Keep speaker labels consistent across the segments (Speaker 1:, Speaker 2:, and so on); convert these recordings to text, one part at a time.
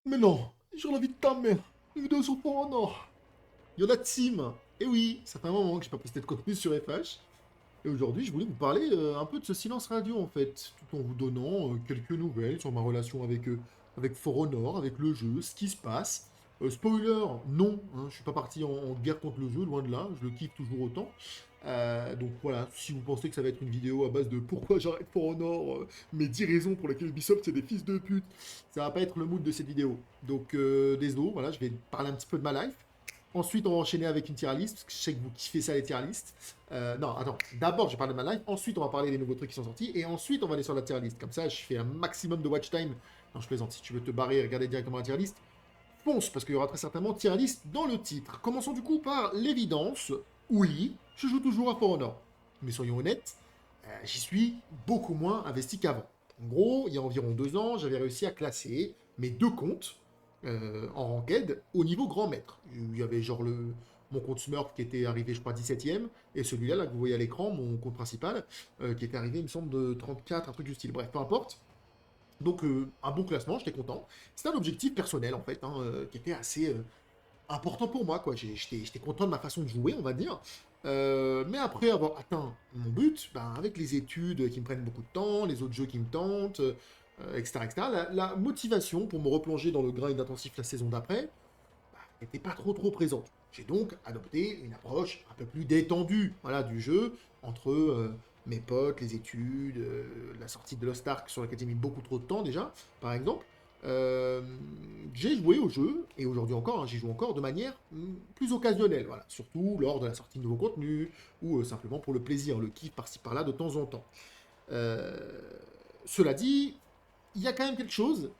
Speaker 1: Mais non, j'ai la vie de ta mère. Les vidéos sont pour en or. Y'en a Team. Et oui, ça fait un moment que j'ai pas posté de contenu sur FH. Et aujourd'hui, je voulais vous parler un peu de ce silence radio en fait, tout en vous donnant quelques nouvelles sur ma relation avec For Honor, avec le jeu, ce qui se passe. Spoiler, non, hein, je suis pas parti en guerre contre le jeu, loin de là, je le kiffe toujours autant. Donc voilà, si vous pensez que ça va être une vidéo à base de pourquoi j'arrête For Honor, mes 10 raisons pour lesquelles Ubisoft c'est des fils de pute, ça va pas être le mood de cette vidéo. Donc désolé, voilà, je vais parler un petit peu de ma life. Ensuite, on va enchaîner avec une tier list, parce que je sais que vous kiffez ça, les tier lists. Non, attends. D'abord, je vais parler de ma life. Ensuite, on va parler des nouveaux trucs qui sont sortis. Et ensuite, on va aller sur la tier list. Comme ça, je fais un maximum de watch time. Non, je plaisante. Si tu veux te barrer et regarder directement la tier list, fonce, parce qu'il y aura très certainement tier list dans le titre. Commençons du coup par l'évidence. Oui, je joue toujours à For Honor. Mais soyons honnêtes, j'y suis beaucoup moins investi qu'avant. En gros, il y a environ 2 ans, j'avais réussi à classer mes 2 comptes en ranked au niveau grand maître. Il y avait genre mon compte Smurf qui était arrivé, je crois, 17ème, et celui-là, là, que vous voyez à l'écran, mon compte principal, qui était arrivé, il me semble, de 34, un truc du style. Bref, peu importe. Donc, un bon classement, j'étais content. C'était un objectif personnel, en fait, hein, qui était assez important pour moi, quoi. J'étais content de ma façon de jouer, on va dire. Mais après avoir atteint mon but, ben, avec les études qui me prennent beaucoup de temps, les autres jeux qui me tentent, etc., etc., la motivation pour me replonger dans le grind intensif la saison d'après n'était pas trop présente. J'ai donc adopté une approche un peu plus détendue, voilà, du jeu, entre mes potes, les études, la sortie de Lost Ark sur laquelle j'ai mis beaucoup trop de temps déjà, par exemple. Euh, j'ai joué au jeu, et aujourd'hui encore, hein, j'y joue encore de manière plus occasionnelle, voilà, surtout lors de la sortie de nouveaux contenus, ou simplement pour le plaisir, le kiff par-ci par-là de temps en temps. Euh, Cela dit, il y a quand même quelque chose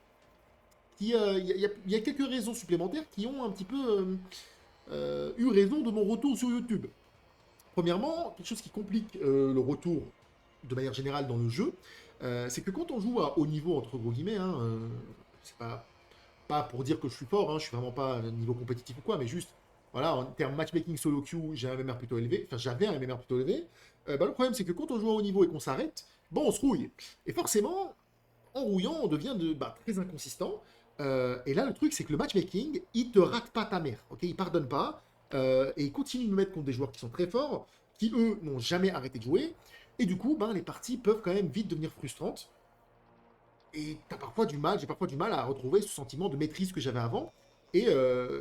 Speaker 1: il y a quelques raisons supplémentaires qui ont un petit peu eu raison de mon retour sur YouTube. Premièrement, quelque chose qui complique le retour de manière générale dans le jeu, c'est que quand on joue à haut niveau, entre gros guillemets, hein, c'est pas pour dire que je suis fort, hein, je suis vraiment pas à un niveau compétitif ou quoi, mais juste, voilà, en termes matchmaking solo queue, j'ai un MMR plutôt élevé, enfin j'avais un MMR plutôt élevé. Bah, le problème c'est que quand on joue à haut niveau et qu'on s'arrête, bon, on se rouille. Et forcément, en rouillant, on devient très inconsistant. Et là, le truc, c'est que le matchmaking, il te rate pas ta mère, ok? Il pardonne pas. Et il continue de me mettre contre des joueurs qui sont très forts, qui eux n'ont jamais arrêté de jouer. Et du coup, ben, les parties peuvent quand même vite devenir frustrantes. Et j'ai parfois du mal à retrouver ce sentiment de maîtrise que j'avais avant. Et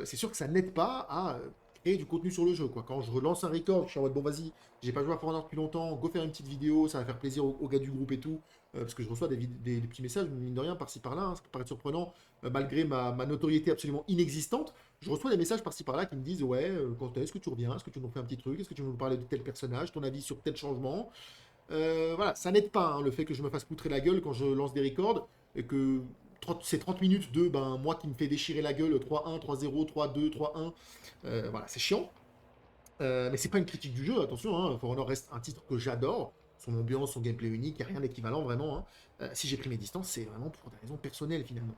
Speaker 1: c'est sûr que ça n'aide pas à créer du contenu sur le jeu, quoi. Quand je relance un record, je suis en mode bon, vas-y, j'ai pas joué à For Honor depuis longtemps, go faire une petite vidéo, ça va faire plaisir aux gars du groupe et tout. Parce que je reçois des petits messages, mine de rien, par-ci par-là, hein, ça peut paraître surprenant, malgré ma notoriété absolument inexistante. Je reçois des messages par-ci par-là qui me disent ouais, quand est-ce que tu reviens, est-ce que tu nous fais un petit truc, est-ce que tu veux nous parler de tel personnage, ton avis sur tel changement. Voilà, ça n'aide pas hein, le fait que je me fasse poutrer la gueule quand je lance des records et que c'est 30 minutes de ben, moi qui me fait déchirer la gueule 3-1, 3-0, 3-2, 3-1. Voilà, c'est chiant. Mais c'est pas une critique du jeu, attention, hein, For Honor reste un titre que j'adore. Son ambiance, son gameplay unique, il n'y a rien d'équivalent vraiment, hein. Si j'ai pris mes distances, c'est vraiment pour des raisons personnelles finalement.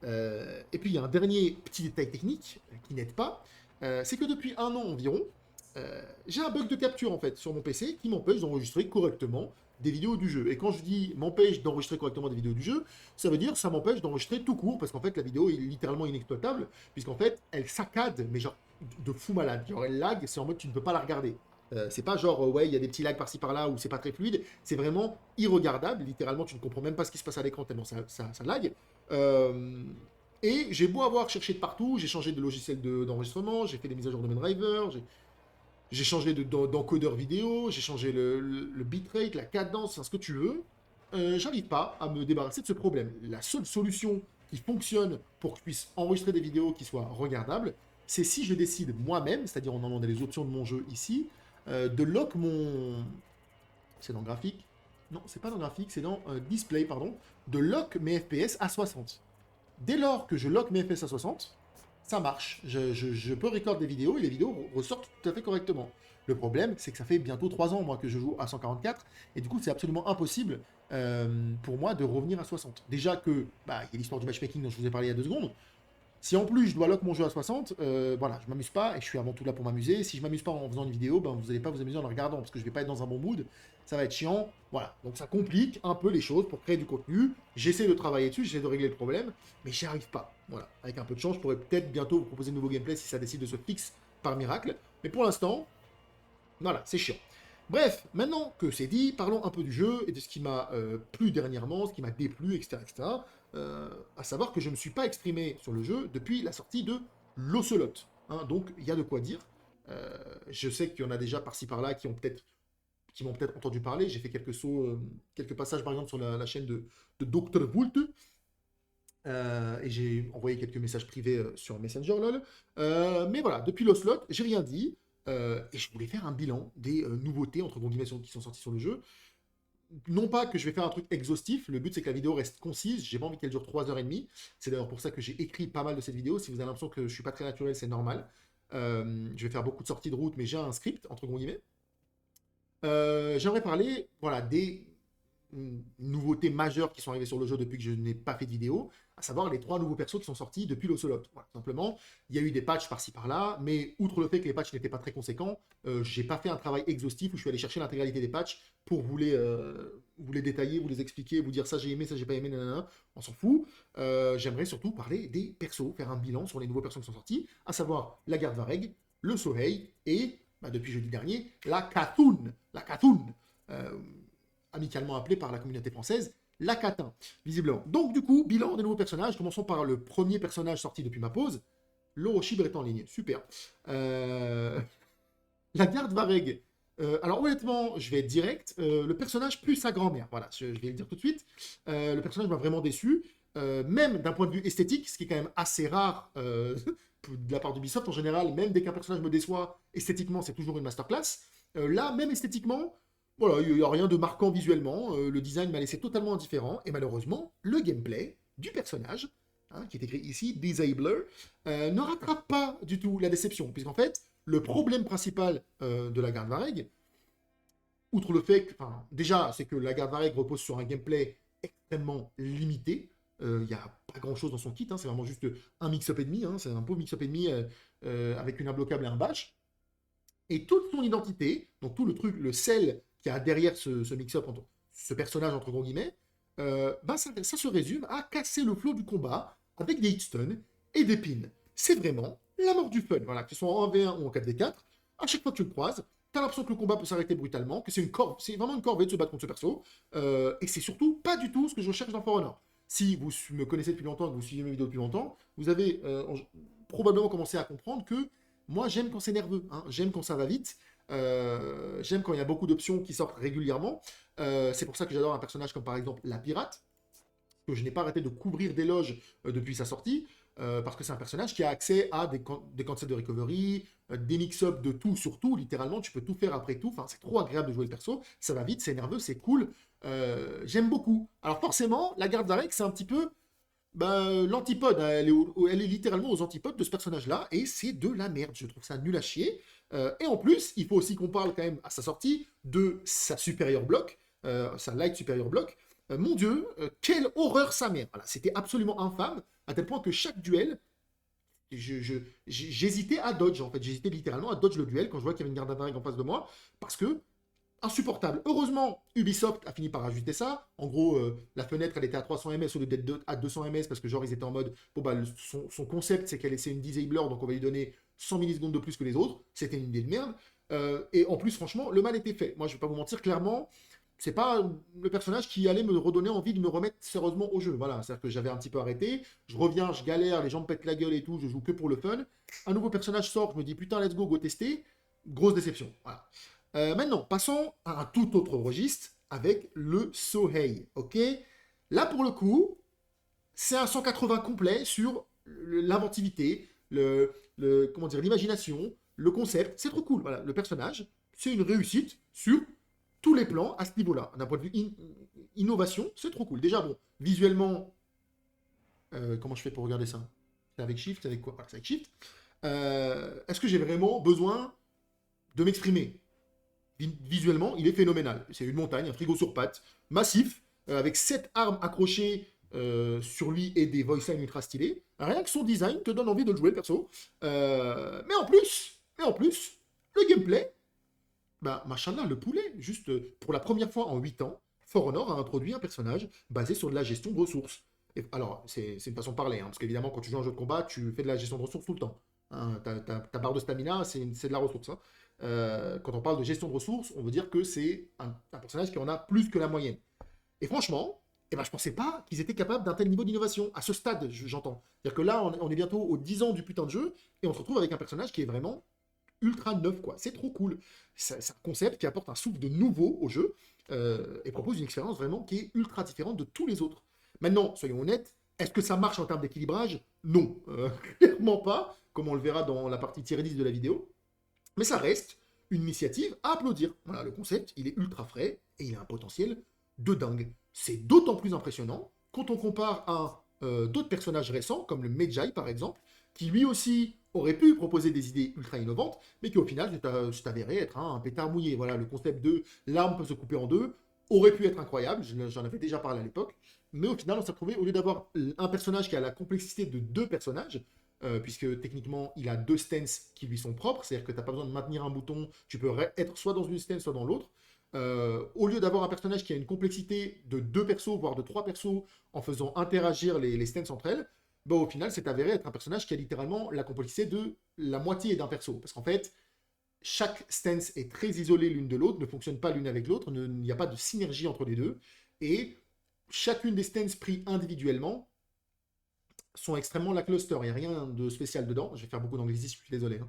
Speaker 1: Et puis il y a un dernier petit détail technique qui n'aide pas, c'est que depuis 1 an environ, j'ai un bug de capture en fait sur mon PC qui m'empêche d'enregistrer correctement des vidéos du jeu. Et quand je dis m'empêche d'enregistrer correctement des vidéos du jeu, ça veut dire ça m'empêche d'enregistrer tout court parce qu'en fait la vidéo est littéralement inexploitable puisqu'en fait elle saccade mais genre de fou malade. Genre elle lag, c'est en mode tu ne peux pas la regarder. C'est pas genre ouais il y a des petits lags par-ci par-là où c'est pas très fluide, c'est vraiment irregardable, littéralement tu ne comprends même pas ce qui se passe à l'écran tellement ça lag. Euh, et j'ai beau avoir cherché de partout, j'ai changé de logiciel d'enregistrement, j'ai fait des mises à jour de mes drivers, j'ai changé d'encodeur vidéo, j'ai changé le bitrate, la cadence, enfin, ce que tu veux. J'arrive pas à me débarrasser de ce problème. La seule solution qui fonctionne pour que je puisse enregistrer des vidéos qui soient regardables, c'est si je décide moi-même, c'est-à-dire en allant dans les options de mon jeu ici, de lock mon... C'est dans graphique. Non, c'est pas dans graphique, c'est dans display, pardon. De lock mes FPS à 60. Dès lors que je lock mes FPS à 60, ça marche. Je peux recorder des vidéos et les vidéos ressortent tout à fait correctement. Le problème, c'est que ça fait bientôt 3 ans, moi, que je joue à 144, et du coup, c'est absolument impossible pour moi de revenir à 60. Déjà que, bah, il y a l'histoire du matchmaking dont je vous ai parlé il y a 2 secondes. Si en plus je dois lock mon jeu à 60, voilà, je m'amuse pas et je suis avant tout là pour m'amuser. Si je m'amuse pas en faisant une vidéo, ben vous n'allez pas vous amuser en la regardant parce que je vais pas être dans un bon mood, ça va être chiant. Voilà, donc ça complique un peu les choses pour créer du contenu. J'essaie de travailler dessus, j'essaie de régler le problème, mais j'y arrive pas. Voilà, avec un peu de chance, je pourrais peut-être bientôt vous proposer de nouveaux gameplays si ça décide de se fixe par miracle. Mais pour l'instant, voilà, c'est chiant. Bref, maintenant que c'est dit, parlons un peu du jeu et de ce qui m'a plu dernièrement, ce qui m'a déplu, etc. etc. À savoir que je ne me suis pas exprimé sur le jeu depuis la sortie de l'Ocelot. Hein, donc, il y a de quoi dire. Je sais qu'il y en a déjà par-ci par-là qui m'ont peut-être entendu parler. J'ai fait quelques sauts, quelques passages par exemple sur la chaîne de Dr. Vult. Et j'ai envoyé quelques messages privés sur Messenger, lol. Mais voilà, depuis l'Ocelot, j'ai rien dit. Et je voulais faire un bilan des nouveautés, entre guillemets, qui sont sorties sur le jeu. Non pas que je vais faire un truc exhaustif, le but c'est que la vidéo reste concise, j'ai pas envie qu'elle dure 3h30. C'est d'ailleurs pour ça que j'ai écrit pas mal de cette vidéo. Si vous avez l'impression que je suis pas très naturel, c'est normal. Je vais faire beaucoup de sorties de route, mais j'ai un script, entre guillemets. J'aimerais parler voilà, des nouveautés majeures qui sont arrivées sur le jeu depuis que je n'ai pas fait de vidéo, à savoir les 3 nouveaux persos qui sont sortis depuis l'Ocelot. Voilà, simplement, il y a eu des patchs par-ci par-là, mais outre le fait que les patchs n'étaient pas très conséquents, j'ai pas fait un travail exhaustif où je suis allé chercher l'intégralité des patchs pour vous les détailler, vous les expliquer, vous dire ça j'ai aimé, ça j'ai pas aimé, nanana. On s'en fout. J'aimerais surtout parler des persos, faire un bilan sur les nouveaux persos qui sont sortis, à savoir la garde Vareg, le Sohei et, bah, depuis jeudi dernier, la Khatoun. La Khatoun. Amicalement appelé par la communauté française la Catin, visiblement. Donc du coup, bilan des nouveaux personnages. Commençons par le premier personnage sorti depuis ma pause. L'Orochibre est en ligne, super. La garde Vareg. Alors honnêtement, je vais être direct. Le personnage plus sa grand-mère, voilà, je vais le dire tout de suite. Le personnage m'a vraiment déçu. Même d'un point de vue esthétique, ce qui est quand même assez rare de la part d'Ubisoft en général, même dès qu'un personnage me déçoit, esthétiquement, c'est toujours une masterclass. Là, même esthétiquement, voilà, il n'y a rien de marquant visuellement. Le design m'a laissé totalement indifférent. Et malheureusement, le gameplay du personnage, hein, qui est écrit ici, Disabler, ne rattrape pas du tout la déception. Puisqu'en fait, le problème principal de la garde Vareg, outre le fait que, enfin, déjà, c'est que la garde Vareg repose sur un gameplay extrêmement limité. Il n'y a pas grand chose dans son kit, hein, c'est vraiment juste un mix-up et demi, hein, c'est un pauvre mix-up et demi avec une imbloquable et un bash. Et toute son identité, donc tout le truc, le sel qu'il y a derrière ce mix-up, ce personnage entre gros guillemets, bah ça se résume à casser le flow du combat avec des hitstuns et des pins. C'est vraiment la mort du fun. Voilà, que ce soit en 1v1 ou en 4v4, à chaque fois que tu le croises, t'as l'impression que le combat peut s'arrêter brutalement, que c'est vraiment une corvée de se battre contre ce perso, et c'est surtout pas du tout ce que je recherche dans For Honor. Si vous me connaissez depuis longtemps, que vous suivez mes vidéos depuis longtemps, vous avez probablement commencé à comprendre que moi, j'aime quand c'est nerveux, hein. J'aime quand ça va vite, j'aime quand il y a beaucoup d'options qui sortent régulièrement. C'est pour ça que j'adore un personnage comme par exemple la pirate, que je n'ai pas arrêté de couvrir d'éloges depuis sa sortie, parce que c'est un personnage qui a accès à des cancels de recovery, des mix-up de tout sur tout, littéralement, tu peux tout faire après tout, enfin, c'est trop agréable de jouer le perso, ça va vite, c'est nerveux, c'est cool, j'aime beaucoup. Alors forcément, la garde d'Arek, c'est un petit peu bah, l'antipode, hein, elle est littéralement aux antipodes de ce personnage-là, et c'est de la merde, je trouve ça nul à chier. Et en plus, il faut aussi qu'on parle quand même à sa sortie de sa supérieure bloc, sa light supérieure bloc. Mon dieu, quelle horreur sa mère. Voilà, c'était absolument infâme, à tel point que chaque duel, j'hésitais à dodge, en fait, j'hésitais littéralement à dodge le duel quand je vois qu'il y avait une garde d'Avareg en face de moi, parce que insupportable. Heureusement, Ubisoft a fini par ajouter ça. En gros, la fenêtre, elle était à 300 ms au lieu d'être à 200 ms parce que genre, ils étaient en mode, bon bah, son concept, c'est qu'elle c'est une disabler, donc on va lui donner 100 millisecondes de plus que les autres. C'était une idée de merde. Et en plus, franchement, le mal était fait. Moi, je vais pas vous mentir, clairement, c'est pas le personnage qui allait me redonner envie de me remettre sérieusement au jeu. Voilà, c'est-à-dire que j'avais un petit peu arrêté. Je reviens, je galère, les gens me pètent la gueule et tout, je joue que pour le fun. Un nouveau personnage sort, je me dis, putain, let's go tester. Grosse déception. Voilà. Maintenant, passons à un tout autre registre avec le Sohei. Ok. Là, pour le coup, c'est un 180 complet sur l'inventivité, comment dire, l'imagination, le concept. C'est trop cool. Voilà, le personnage, c'est une réussite sur tous les plans à ce niveau-là. D'un point de vue innovation, c'est trop cool. Déjà, bon, visuellement, comment je fais pour regarder ça? C'est avec Shift, c'est avec quoi? C'est avec Shift. Est-ce que j'ai vraiment besoin de m'exprimer? Visuellement, il est phénoménal. C'est une montagne, un frigo sur pattes, massif, avec 7 armes accrochées sur lui et des voice lines ultra stylés. Rien que son design te donne envie de le jouer, perso. Mais en plus, le gameplay, bah, machallah, le poulet, juste pour la première fois en 8 ans, For Honor a introduit un personnage basé sur de la gestion de ressources. Et, alors, c'est une façon de parler, hein, parce qu'évidemment, quand tu joues à un jeu de combat, tu fais de la gestion de ressources tout le temps. Hein. Ta barre de stamina, c'est de la ressource. Hein. Quand on parle de gestion de ressources, on veut dire que c'est un personnage qui en a plus que la moyenne. Et franchement, eh ben, je pensais pas qu'ils étaient capables d'un tel niveau d'innovation, à ce stade, j'entends. C'est-à-dire que là, on est bientôt aux 10 ans du putain de jeu, et on se retrouve avec un personnage qui est vraiment ultra neuf, quoi. C'est trop cool. C'est un concept qui apporte un souffle de nouveau au jeu, et propose une expérience vraiment qui est ultra différente de tous les autres. Maintenant, soyons honnêtes, est-ce que ça marche en termes d'équilibrage? Non, clairement pas, comme on le verra dans la partie tier 10 de la vidéo. Mais ça reste une initiative à applaudir. Voilà, le concept, il est ultra frais et il a un potentiel de dingue. C'est d'autant plus impressionnant quand on compare à d'autres personnages récents, comme le Medjay par exemple, qui lui aussi aurait pu proposer des idées ultra innovantes, mais qui au final s'est avéré être un pétard mouillé. Voilà, le concept de l'arme peut se couper en deux aurait pu être incroyable, j'en avais déjà parlé à l'époque, mais au final on s'est retrouvé, au lieu d'avoir un personnage qui a la complexité de deux personnages, puisque techniquement il a deux stances qui lui sont propres, c'est-à-dire que tu n'as pas besoin de maintenir un bouton, tu peux être soit dans une stance, soit dans l'autre. Au lieu d'avoir un personnage qui a une complexité de deux persos, voire de trois persos, en faisant interagir les stances entre elles, bah, au final c'est avéré être un personnage qui a littéralement la complexité de la moitié d'un perso. Parce qu'en fait, chaque stance est très isolée l'une de l'autre, ne fonctionne pas l'une avec l'autre, il n'y a pas de synergie entre les deux, et chacune des stances prises individuellement sont extrêmement lackluster. Il n'y a rien de spécial dedans. Je vais faire beaucoup d'anglicisme, je suis désolé. Hein.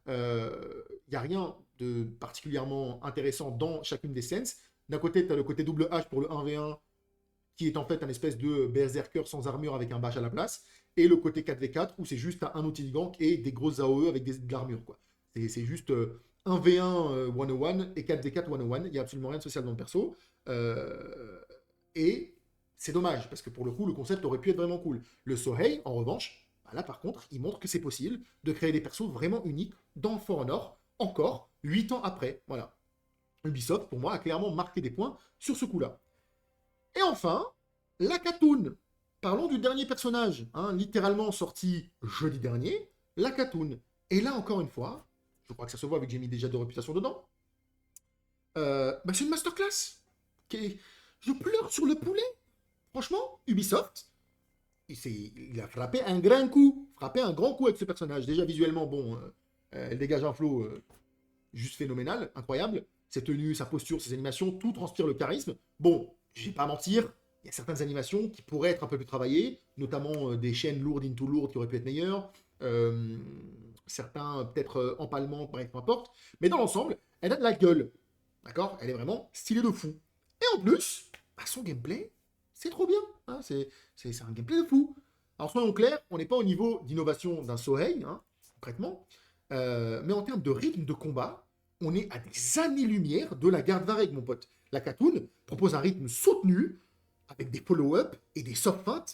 Speaker 1: Il n'y a rien de particulièrement intéressant dans chacune des scènes. D'un côté, tu as le côté double H pour le 1v1, qui est en fait un espèce de berserker sans armure avec un bash à la place, et le côté 4v4, où c'est juste un outil de gank et des grosses AOE avec de l'armure. C'est juste 1v1 101 et 4v4 101. Il n'y a absolument rien de social dans le perso. Et c'est dommage, parce que pour le coup, le concept aurait pu être vraiment cool. Le Sohei, en revanche, bah là par contre, il montre que c'est possible de créer des persos vraiment uniques dans For Honor, encore 8 ans après. Voilà. Ubisoft, pour moi, a clairement marqué des points sur ce coup-là. Et enfin, la Katoon. Parlons du dernier personnage, hein, littéralement sorti jeudi dernier, la Katoon. Et là, encore une fois, je crois que ça se voit vu que j'ai mis déjà de réputation dedans, bah c'est une masterclass. Je pleure sur le poulet. Franchement, Ubisoft, il a frappé un grand coup. Frappé un grand coup avec ce personnage. Déjà, visuellement, bon, elle dégage un flow juste phénoménal, incroyable. Ses tenues, sa posture, ses animations, tout transpire le charisme. Bon, je vais pas mentir, il y a certaines animations qui pourraient être un peu plus travaillées, notamment des chaînes lourdes into lourdes qui auraient pu être meilleures. Certains, peut-être empalements, bref, peu importe. Mais dans l'ensemble, elle a de la gueule. D'accord? Elle est vraiment stylée de fou. Et en plus, bah, son gameplay, c'est trop bien. Hein, c'est un gameplay de fou. Alors soyons clairs, on n'est pas au niveau d'innovation d'un Sohei, hein, concrètement, mais en termes de rythme de combat, on est à des années-lumière de la garde Vareg, mon pote. La Katoon propose un rythme soutenu, avec des follow-up et des soft feints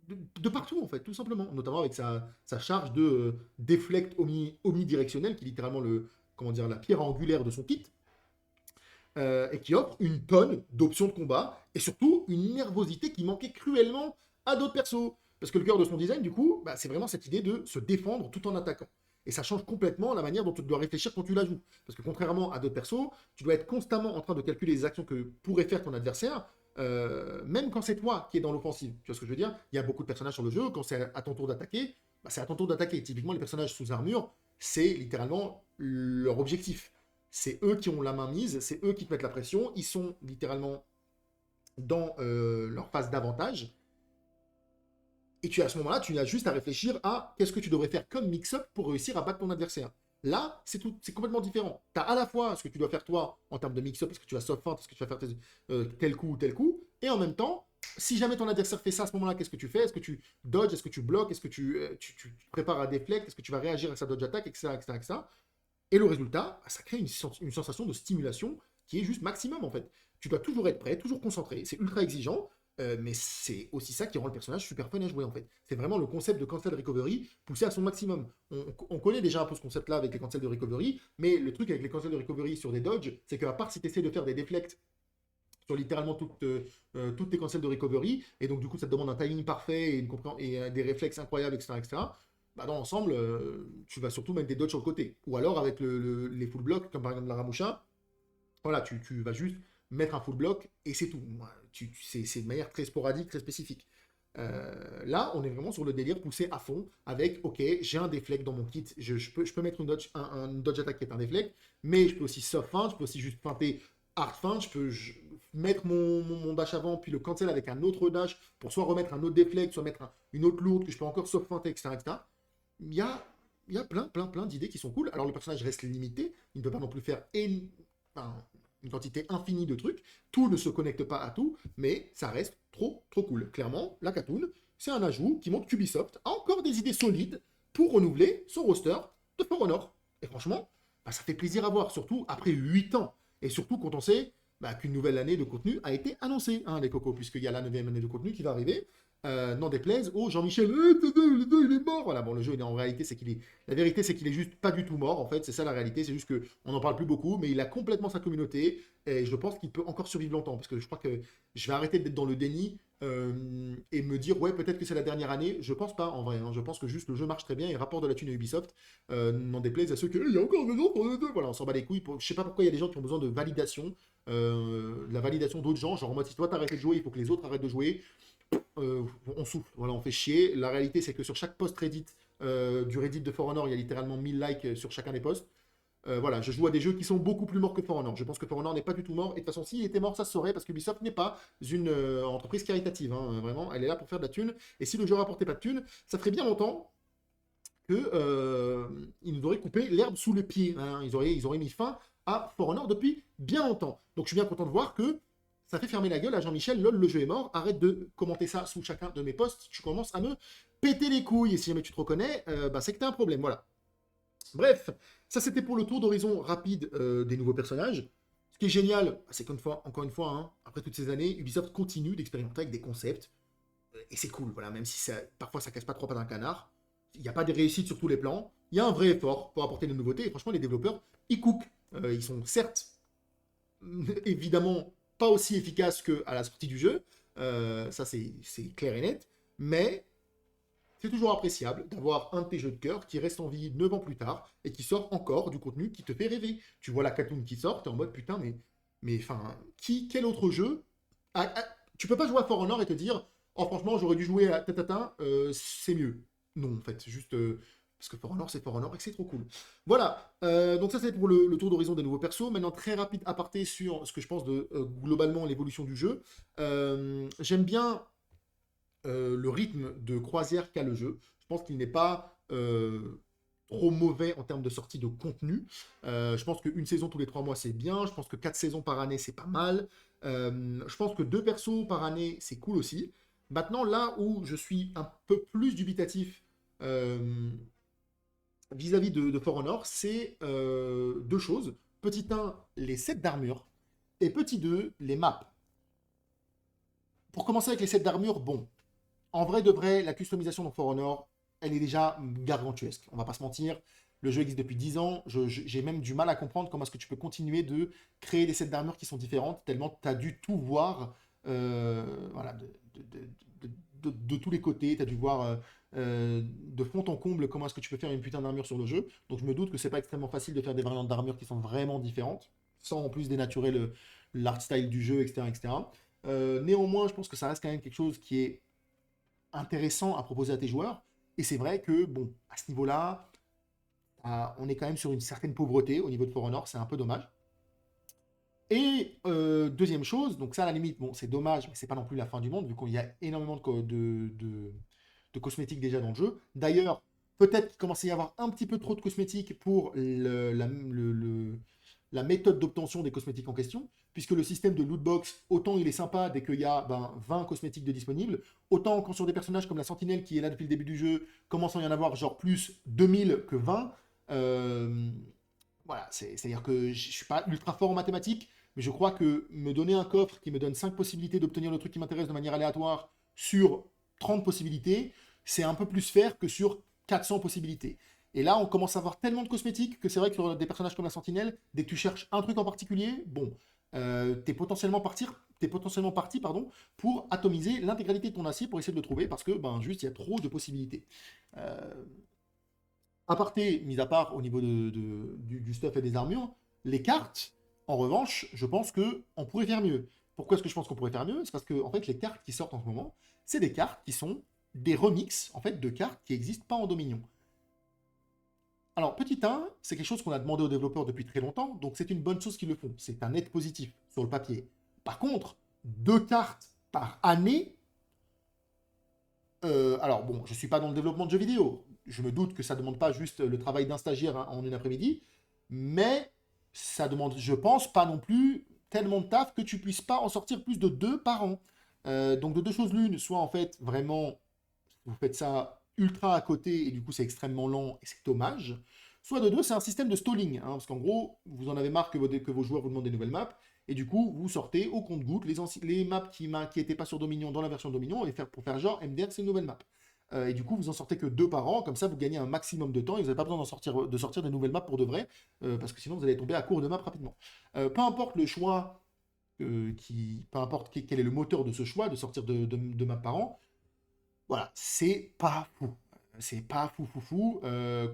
Speaker 1: de partout, en fait, tout simplement. Notamment avec sa charge de déflect omnidirectionnel, qui est littéralement comment dire, la pierre angulaire de son kit, et qui offre une tonne d'options de combat, et surtout une nervosité qui manquait cruellement à d'autres persos. Parce que le cœur de son design, du coup, bah, c'est vraiment cette idée de se défendre tout en attaquant. Et ça change complètement la manière dont tu dois réfléchir quand tu la joues. Parce que contrairement à d'autres persos, tu dois être constamment en train de calculer les actions que pourrait faire ton adversaire, même quand c'est toi qui es dans l'offensive. Tu vois ce que je veux dire? Il y a beaucoup de personnages sur le jeu, quand c'est à ton tour d'attaquer, bah, c'est à ton tour d'attaquer. Typiquement, les personnages sous armure, c'est littéralement leur objectif. C'est eux qui ont la main mise, c'est eux qui te mettent la pression, ils sont littéralement dans leur phase d'avantage. Et à ce moment-là, tu as juste à réfléchir à qu'est-ce que tu devrais faire comme mix-up pour réussir à battre ton adversaire. Là, c'est complètement différent. Tu as à la fois ce que tu dois faire toi en termes de mix-up, est-ce que tu vas soft feint, est-ce que tu vas faire tel coup ou tel coup, et en même temps, si jamais ton adversaire fait ça à ce moment-là, qu'est-ce que tu fais? Est-ce que tu dodges? Est-ce que tu bloques? Est-ce que tu prépares à déflect? Est-ce que tu vas réagir à sa dodge attaque, etc., etc., etc. Et le résultat, ça crée une sensation de stimulation qui est juste maximum en fait. Tu dois toujours être prêt, toujours concentré. C'est ultra exigeant, mais c'est aussi ça qui rend le personnage super fun à jouer en fait. C'est vraiment le concept de cancel recovery poussé à son maximum. On connaît déjà un peu ce concept-là avec les cancels de recovery, mais le truc avec les cancels de recovery sur des dodges, c'est qu'à part si tu essaies de faire des deflects sur littéralement toutes tes cancels de recovery, et donc du coup ça te demande un timing parfait et, des réflexes incroyables, etc. etc. Bah, dans l'ensemble, tu vas surtout mettre des dodges sur le côté. Ou alors avec les full blocks, comme par exemple la Ramusha, voilà, tu vas juste mettre un full block et c'est tout. C'est de manière très sporadique, très spécifique. Là, on est vraiment sur le délire poussé à fond avec, ok, j'ai un deflect dans mon kit, je peux mettre une dodge attack qui est un deflect, mais je peux aussi soft feint, je peux aussi juste feinter hard feint, mettre mon dash avant, puis le cancel avec un autre dash pour soit remettre un autre deflect, soit mettre une autre lourde que je peux encore soft feinter, etc., etc. Il y a, il y a plein d'idées qui sont cool. Alors le personnage reste limité, il ne peut pas non plus faire enfin, une quantité infinie de trucs. Tout ne se connecte pas à tout, mais ça reste trop cool. Clairement, la Katoon, c'est un ajout qui montre qu'Ubisoft a encore des idées solides pour renouveler son roster de For Honor. Et franchement, bah, ça fait plaisir à voir, surtout après 8 ans. Et surtout quand on sait qu'une nouvelle année de contenu a été annoncée, hein, les cocos, puisqu'il y a la 9e année de contenu qui va arriver. N'en déplaise au Jean-Michel, le gars il est mort. Voilà, bon, le jeu, en réalité, c'est qu'il est. La vérité, c'est qu'il est juste pas du tout mort, en fait. C'est ça la réalité. C'est juste qu'on n'en parle plus beaucoup, mais il a complètement sa communauté. Et je pense qu'il peut encore survivre longtemps. Parce que je crois que je vais arrêter d'être dans le déni et me dire, ouais, peut-être que c'est la dernière année. Je pense pas, en vrai. Hein. Je pense que juste le jeu marche très bien et rapporte de la thune à Ubisoft. N'en déplaise à ceux qui. Il y a encore des gens pour le 2. Voilà, on s'en bat les couilles. Je sais pas pourquoi il y a des gens qui ont besoin de validation. De la validation d'autres gens. Genre, en mode, si toi t'arrêtes de jouer, il faut que les autres arrêtent de jouer. On souffle, voilà, on fait chier. La réalité, c'est que sur chaque post Reddit du Reddit de For Honor, il y a littéralement 1000 likes sur chacun des posts. Voilà, je joue à des jeux qui sont beaucoup plus morts que For Honor. Je pense que For Honor n'est pas du tout mort. Et de toute façon, s'il était mort, ça se saurait parce que Ubisoft n'est pas une entreprise caritative. Hein, vraiment, elle est là pour faire de la thune. Et si le jeu rapportait pas de thune, ça ferait bien longtemps que ils nous auraient coupé l'herbe sous le pied. Hein. Ils auraient mis fin à For Honor depuis bien longtemps. Donc je suis bien content de voir que ça fait fermer la gueule à Jean-Michel, lol, le jeu est mort, arrête de commenter ça sous chacun de mes posts, tu commences à me péter les couilles, et si jamais tu te reconnais, c'est que t'as un problème, voilà. Bref, ça c'était pour le tour d'horizon rapide des nouveaux personnages. Ce qui est génial, c'est encore une fois, hein, après toutes ces années, Ubisoft continue d'expérimenter avec des concepts, et c'est cool, voilà, même si parfois ça casse pas trop pas d'un canard, il n'y a pas de réussite sur tous les plans, il y a un vrai effort pour apporter des nouveautés, et franchement les développeurs, ils cookent. Ils sont certes, évidemment, pas aussi efficace qu'à la sortie du jeu, ça c'est clair et net, mais c'est toujours appréciable d'avoir un de tes jeux de cœur qui reste en vie 9 ans plus tard et qui sort encore du contenu qui te fait rêver. Tu vois la Katoon qui sort, t'es en mode putain, mais enfin, quel autre jeu tu peux pas jouer à For Honor et te dire, oh franchement, j'aurais dû jouer à Tatata, c'est mieux. Non, en fait, c'est juste parce que For Honor, c'est For Honor et que c'est trop cool. Voilà, donc ça c'est pour le tour d'horizon des nouveaux persos. Maintenant, très rapide aparté sur ce que je pense de globalement l'évolution du jeu. J'aime bien le rythme de croisière qu'a le jeu. Je pense qu'il n'est pas trop mauvais en termes de sortie de contenu. Je pense qu'une saison tous les 3 mois, c'est bien. Je pense que 4 saisons par année, c'est pas mal. Je pense que 2 persos par année, c'est cool aussi. Maintenant, là où je suis un peu plus dubitatif vis-à-vis de For Honor, c'est 2 choses. Petit 1, les sets d'armure. Et petit 2, les maps. Pour commencer avec les sets d'armure, bon, en vrai de vrai, la customisation dans For Honor, elle est déjà gargantuesque. On va pas se mentir. Le jeu existe depuis 10 ans. J'ai même du mal à comprendre comment est-ce que tu peux continuer de créer des sets d'armure qui sont différentes, tellement tu as dû tout voir voilà, de tous les côtés. Tu as dû voir de fond en comble comment est-ce que tu peux faire une putain d'armure sur le jeu. Donc je me doute que c'est pas extrêmement facile de faire des variantes d'armure qui sont vraiment différentes, sans en plus dénaturer l'art style du jeu, etc. etc. Néanmoins, je pense que ça reste quand même quelque chose qui est intéressant à proposer à tes joueurs. Et c'est vrai que, bon, à ce niveau-là, on est quand même sur une certaine pauvreté au niveau de For Honor, c'est un peu dommage. Et deuxième chose, donc ça à la limite, bon, c'est dommage, mais c'est pas non plus la fin du monde, vu qu'il y a énormément de cosmétiques déjà dans le jeu. D'ailleurs, peut-être qu'il commence à y avoir un petit peu trop de cosmétiques pour la méthode d'obtention des cosmétiques en question, puisque le système de lootbox, autant il est sympa dès qu'il y a 20 cosmétiques de disponibles, autant quand sur des personnages comme la Sentinelle qui est là depuis le début du jeu, commence à y en avoir genre plus 2000 que 20. Voilà, c'est-à-dire que je ne suis pas ultra fort en mathématiques, mais je crois que me donner un coffre qui me donne 5 possibilités d'obtenir le truc qui m'intéresse de manière aléatoire sur 30 possibilités, c'est un peu plus faire que sur 400 possibilités. Et là, on commence à avoir tellement de cosmétiques que c'est vrai que sur des personnages comme la Sentinelle, dès que tu cherches un truc en particulier, bon, tu es potentiellement parti pardon, pour atomiser l'intégralité de ton acier pour essayer de le trouver parce que ben, juste il y a trop de possibilités. Euh, Aparté, mis à part au niveau du stuff et des armures, les cartes, en revanche, je pense que on pourrait faire mieux. Pourquoi est-ce que je pense qu'on pourrait faire mieux? C'est parce que en fait, les cartes qui sortent en ce moment, c'est des cartes qui sont des remixes en fait, de cartes qui n'existent pas en Dominion. Alors, petit 1, c'est quelque chose qu'on a demandé aux développeurs depuis très longtemps, donc c'est une bonne chose qu'ils le font. C'est un net positif sur le papier. Par contre, 2 cartes par année, alors bon, je ne suis pas dans le développement de jeux vidéo. Je me doute que ça ne demande pas juste le travail d'un stagiaire hein, en une après-midi, mais ça demande, je pense, pas non plus tellement de taf que tu puisses pas en sortir plus de 2 par an. Donc de deux choses l'une, soit en fait vraiment vous faites ça ultra à côté et du coup c'est extrêmement lent et c'est dommage. Soit de deux, c'est un système de stalling, hein, parce qu'en gros, vous en avez marre que vos joueurs vous demandent des nouvelles maps, et du coup, vous sortez au compte-gouttes les maps qui n'étaient pas sur Dominion dans la version Dominion, pour faire genre MDR, c'est une nouvelle map. Et du coup, vous en sortez que 2 par an, comme ça vous gagnez un maximum de temps et vous n'avez pas besoin de sortir des nouvelles maps pour de vrai, parce que sinon vous allez tomber à court de maps rapidement. Peu importe le choix, peu importe quel est le moteur de ce choix, de sortir de maps par an, voilà, c'est pas fou. C'est pas fou, fou, fou.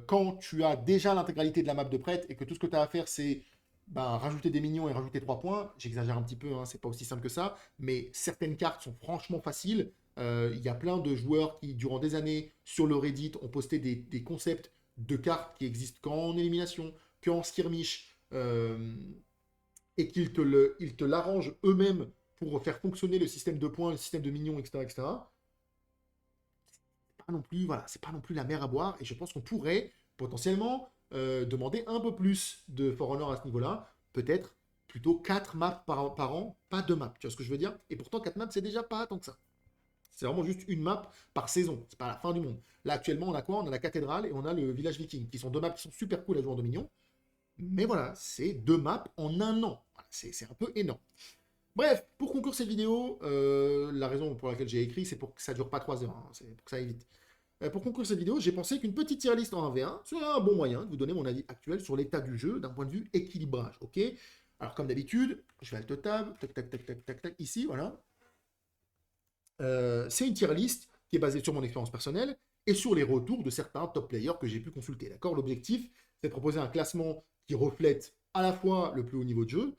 Speaker 1: Quand tu as déjà l'intégralité de la map de prête et que tout ce que tu as à faire, c'est bah, rajouter des minions et rajouter 3 points, j'exagère un petit peu, hein, c'est pas aussi simple que ça, mais certaines cartes sont franchement faciles. Il y a plein de joueurs qui, durant des années, sur le Reddit, ont posté des concepts de cartes qui existent qu'en élimination, qu'en skirmish, et ils te l'arrangent eux-mêmes pour faire fonctionner le système de points, le système de minions, etc., etc. Pas non plus, voilà, c'est pas non plus la mer à boire. Et je pense qu'on pourrait potentiellement demander un peu plus de For Honor à ce niveau-là. Peut-être plutôt 4 maps par an, pas 2 maps. Tu vois ce que je veux dire? Et pourtant, 4 maps, c'est déjà pas tant que ça. C'est vraiment juste une map par saison. C'est pas la fin du monde. Là, actuellement, on a quoi? On a la cathédrale et on a le village viking, qui sont 2 maps qui sont super cool à jouer en Dominion. Mais voilà, c'est 2 maps en un an. Voilà, c'est un peu énorme. Bref, pour conclure cette vidéo, la raison pour laquelle j'ai écrit, c'est pour que ça dure pas 3 heures. Hein, c'est pour que ça aille vite. Pour conclure cette vidéo, j'ai pensé qu'une petite tier list en 1v1 serait un bon moyen de vous donner mon avis actuel sur l'état du jeu d'un point de vue équilibrage. Ok. Alors comme d'habitude, je vais alt tab, tac tac tac tac tac tac, ici, voilà. C'est une tier list qui est basée sur mon expérience personnelle et sur les retours de certains top players que j'ai pu consulter. D'accord. L'objectif, c'est de proposer un classement qui reflète à la fois le plus haut niveau de jeu,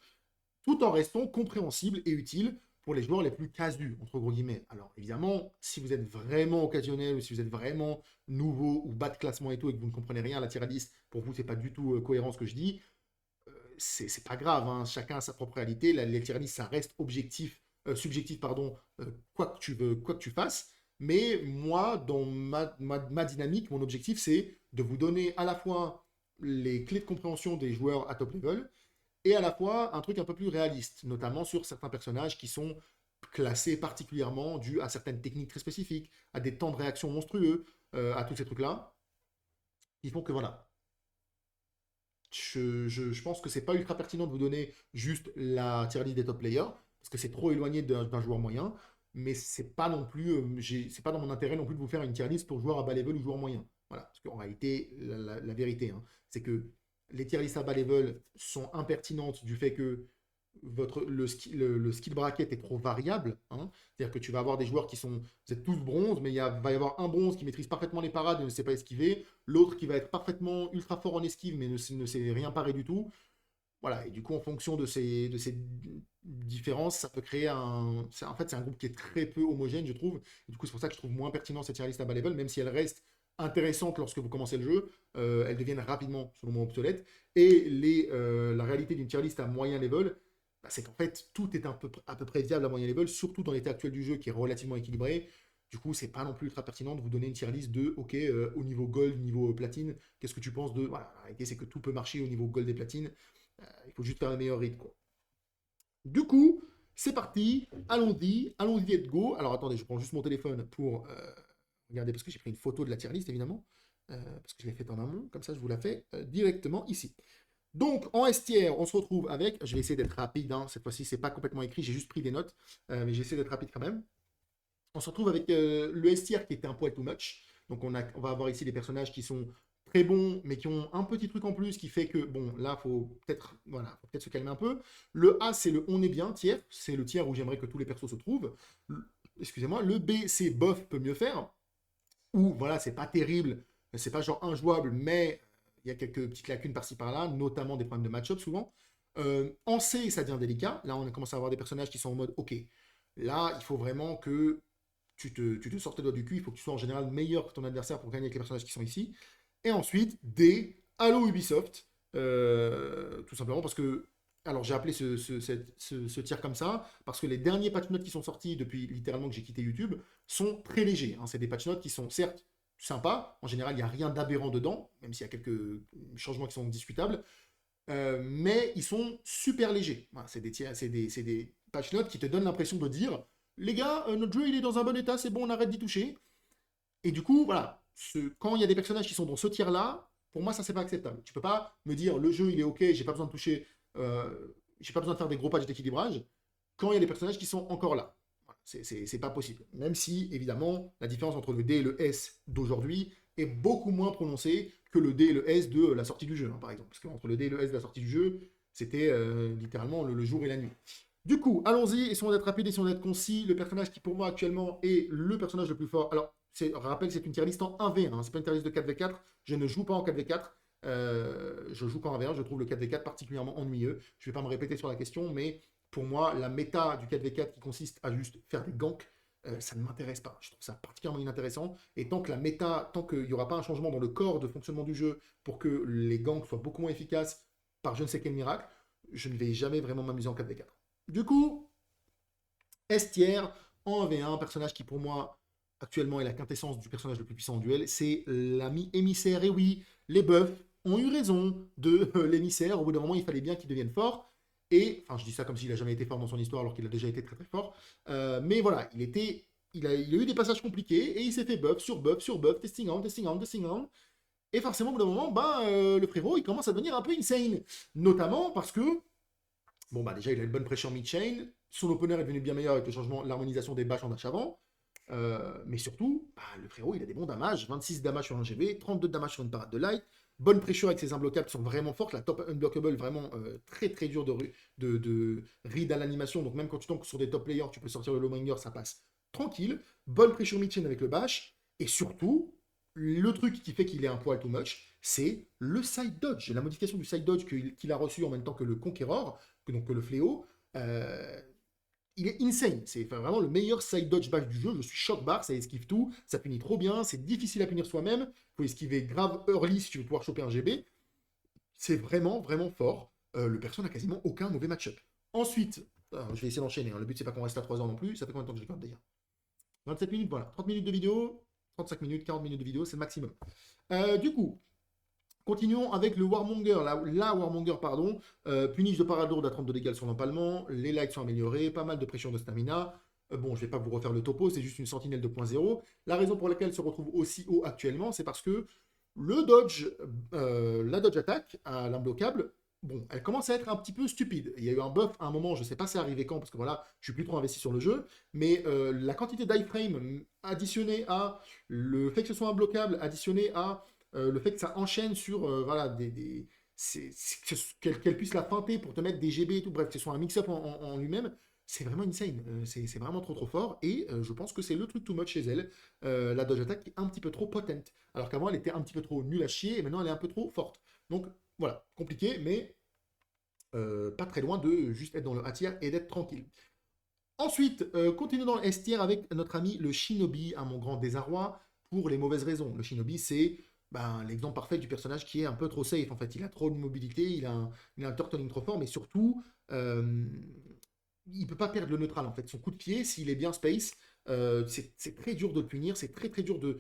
Speaker 1: tout en restant compréhensible et utile pour les joueurs les plus casus, entre gros guillemets. Alors évidemment, si vous êtes vraiment occasionnel ou si vous êtes vraiment nouveau ou bas de classement et tout et que vous ne comprenez rien à la tier list, pour vous c'est pas du tout cohérent ce que je dis, c'est pas grave, hein. Chacun a sa propre réalité, les tier list ça reste subjectif pardon, quoi que tu fasses, mais moi dans ma dynamique, mon objectif c'est de vous donner à la fois les clés de compréhension des joueurs à top level, et à la fois un truc un peu plus réaliste, notamment sur certains personnages qui sont classés particulièrement dû à certaines techniques très spécifiques, à des temps de réaction monstrueux, à tous ces trucs-là, qui font que voilà. Je pense que c'est pas ultra pertinent de vous donner juste la tier list des top players, parce que c'est trop éloigné d'un joueur moyen, mais c'est pas non plus, c'est pas dans mon intérêt non plus de vous faire une tier list pour joueur à bas level ou joueur moyen. Voilà, parce qu'en réalité, la vérité, hein, c'est que les tier lists à bas level sont impertinentes du fait que le skill bracket est trop variable. Hein. C'est-à-dire que tu vas avoir des joueurs qui sont. Vous êtes tous bronze, mais va y avoir un bronze qui maîtrise parfaitement les parades et ne sait pas esquiver. L'autre qui va être parfaitement ultra fort en esquive, mais ne sait rien parer du tout. Voilà, et du coup, en fonction de ces différences, ça peut créer un. En fait, c'est un groupe qui est très peu homogène, je trouve. Et du coup, c'est pour ça que je trouve moins pertinent cette tier list à bas level, même si elle reste intéressante lorsque vous commencez le jeu, elles deviennent rapidement, selon moi, obsolètes. Et la réalité d'une tier list à moyen level, bah, c'est qu'en fait, tout est à peu près viable à moyen level, surtout dans l'état actuel du jeu qui est relativement équilibré. Du coup, c'est pas non plus ultra pertinent de vous donner une tier list de OK, au niveau gold, niveau platine, qu'est-ce que tu penses de. Voilà, la réalité, c'est que tout peut marcher au niveau gold et platine. Il faut juste faire le meilleur rythme, quoi. Du coup, c'est parti, allons-y, let's go. Alors attendez, je prends juste mon téléphone pour regarder, parce que j'ai pris une photo de la tier list, évidemment, parce que je l'ai faite en amont, comme ça je vous la fais directement ici. Donc, en S tier, on se retrouve avec, je vais essayer d'être rapide, hein, cette fois-ci, c'est pas complètement écrit, j'ai juste pris des notes, mais j'essaie d'être rapide quand même. On se retrouve avec le S tier qui était un poil too much. Donc, on va avoir ici des personnages qui sont très bons, mais qui ont un petit truc en plus qui fait que, bon, là, faut peut-être se calmer un peu. Le A, c'est le on est bien tiers, c'est le tiers où j'aimerais que tous les persos se trouvent. Excusez-moi, le B, c'est bof, peut mieux faire, ou voilà, c'est pas terrible, c'est pas genre injouable, mais il y a quelques petites lacunes par-ci par-là, notamment des problèmes de match-up souvent. En C, ça devient délicat. Là, on commence à avoir des personnages qui sont en mode, ok, là, il faut vraiment que tu te sortes les doigts du cul, il faut que tu sois en général meilleur que ton adversaire pour gagner avec les personnages qui sont ici. Et ensuite, D, Halo Ubisoft, tout simplement parce que, alors j'ai appelé ce tir comme ça, parce que les derniers patch notes qui sont sortis depuis littéralement que j'ai quitté YouTube sont très légers, hein. C'est des patch notes qui sont certes sympas, en général il n'y a rien d'aberrant dedans, même s'il y a quelques changements qui sont discutables, mais ils sont super légers. Voilà, c'est des patch notes qui te donnent l'impression de dire les gars, notre jeu il est dans un bon état, c'est bon, on arrête d'y toucher. Et du coup, voilà, quand il y a des personnages qui sont dans ce tiers-là, pour moi, ça, c'est pas acceptable. Tu peux pas me dire le jeu il est ok, j'ai pas besoin de toucher, j'ai pas besoin de faire des gros patchs d'équilibrage, quand il y a des personnages qui sont encore là. Voilà, c'est pas possible. Même si, évidemment, la différence entre le D et le S d'aujourd'hui est beaucoup moins prononcée que le D et le S de la sortie du jeu, hein, par exemple. Parce qu'entre le D et le S de la sortie du jeu, c'était littéralement le jour et la nuit. Du coup, allons-y, essayons d'être rapide, essayons d'être concis. Le personnage qui, pour moi, actuellement, est le personnage le plus fort. Alors, rappel, c'est une tier list en 1v1, hein, c'est pas une tier list de 4v4. Je ne joue pas en 4v4. Je joue qu'en 1v1. Je trouve le 4v4 particulièrement ennuyeux. Je ne vais pas me répéter sur la question, mais pour moi, la méta du 4v4 qui consiste à juste faire des ganks, ça ne m'intéresse pas. Je trouve ça particulièrement inintéressant. Et tant que la méta, tant qu'il n'y aura pas un changement dans le corps de fonctionnement du jeu pour que les ganks soient beaucoup moins efficaces par je ne sais quel miracle, je ne vais jamais vraiment m'amuser en 4v4. Du coup, S tier en 1v1, personnage qui pour moi actuellement est la quintessence du personnage le plus puissant en duel, c'est l'ami émissaire. Et oui, les buffs ont eu raison de l'émissaire. Au bout d'un moment, il fallait bien qu'il devienne fort. Et, enfin, je dis ça comme s'il n'a jamais été fort dans son histoire alors qu'il a déjà été très très fort. Mais voilà, il a eu des passages compliqués et il s'est fait buff sur buff sur buff, testing on, testing on, testing on. Et forcément, au bout d'un moment, le frérot, il commence à devenir un peu insane. Notamment parce que bon, bah déjà, il a une bonne pression mid-chain. Son opener est devenu bien meilleur avec le changement, l'harmonisation des bâches en dash avant. Mais surtout, bah, le frérot, il a des bons damages. 26 damages sur un GV, 32 damages sur une parade de light. Bonne pression avec ses imbloquables qui sont vraiment fortes. La top unblockable, vraiment très très dur de read à l'animation. Donc même quand tu tombes sur des top players, tu peux sortir le Lawmonger, ça passe tranquille. Bonne pression mid-chain avec le bash. Et surtout, le truc qui fait qu'il est un poil too much, c'est le side dodge. La modification du side dodge qu'il a reçu en même temps que le Conqueror, donc que le fléau, euh, il est insane. C'est vraiment le meilleur side dodge bash du jeu. Je suis choc bar, ça esquive tout, ça punit trop bien, c'est difficile à punir soi-même. Il faut esquiver grave early si tu veux pouvoir choper un GB. C'est vraiment, vraiment fort. Le perso n'a quasiment aucun mauvais match-up. Ensuite, je vais essayer d'enchaîner, hein. Le but c'est pas qu'on reste à 3 heures non plus. Ça fait combien de temps que je regarde d'ailleurs? 27 minutes, voilà. 30 minutes de vidéo, 35 minutes, 40 minutes de vidéo, c'est le maximum. Du coup, continuons avec le Warmonger, la Warmonger, pardon. Punish de parade lourde à 32 dégâts sur l'empalement. Les lights sont améliorés, pas mal de pression de stamina. Bon, je ne vais pas vous refaire le topo, c'est juste une sentinelle 2.0. La raison pour laquelle elle se retrouve aussi haut actuellement, c'est parce que le dodge, la dodge attack à l'imbloquable, bon, elle commence à être un petit peu stupide. Il y a eu un buff à un moment, je ne sais pas c'est arrivé quand, parce que voilà, je suis plus trop investi sur le jeu, mais la quantité d'iframe additionnée à le fait que ce soit imbloquable, additionné à le fait que ça enchaîne sur voilà, qu'elle puisse la feinter pour te mettre des GB et tout, bref, que ce soit un mix-up en lui-même, c'est vraiment insane. C'est vraiment trop trop fort. Et je pense que c'est le truc too much chez elle. La dodge attack est un petit peu trop potente. Alors qu'avant, elle était un petit peu trop nulle à chier et maintenant, elle est un peu trop forte. Donc voilà, compliqué, mais pas très loin de juste être dans le A tier et d'être tranquille. Ensuite, continuons dans le S tier avec notre ami le Shinobi, à mon grand désarroi, pour les mauvaises raisons. Le Shinobi, c'est l'exemple parfait du personnage qui est un peu trop safe. En fait, il a trop de mobilité, il a un turtling trop fort, mais surtout, il ne peut pas perdre le neutral. En fait, son coup de pied, s'il est bien space, c'est très dur de le punir, c'est très très dur de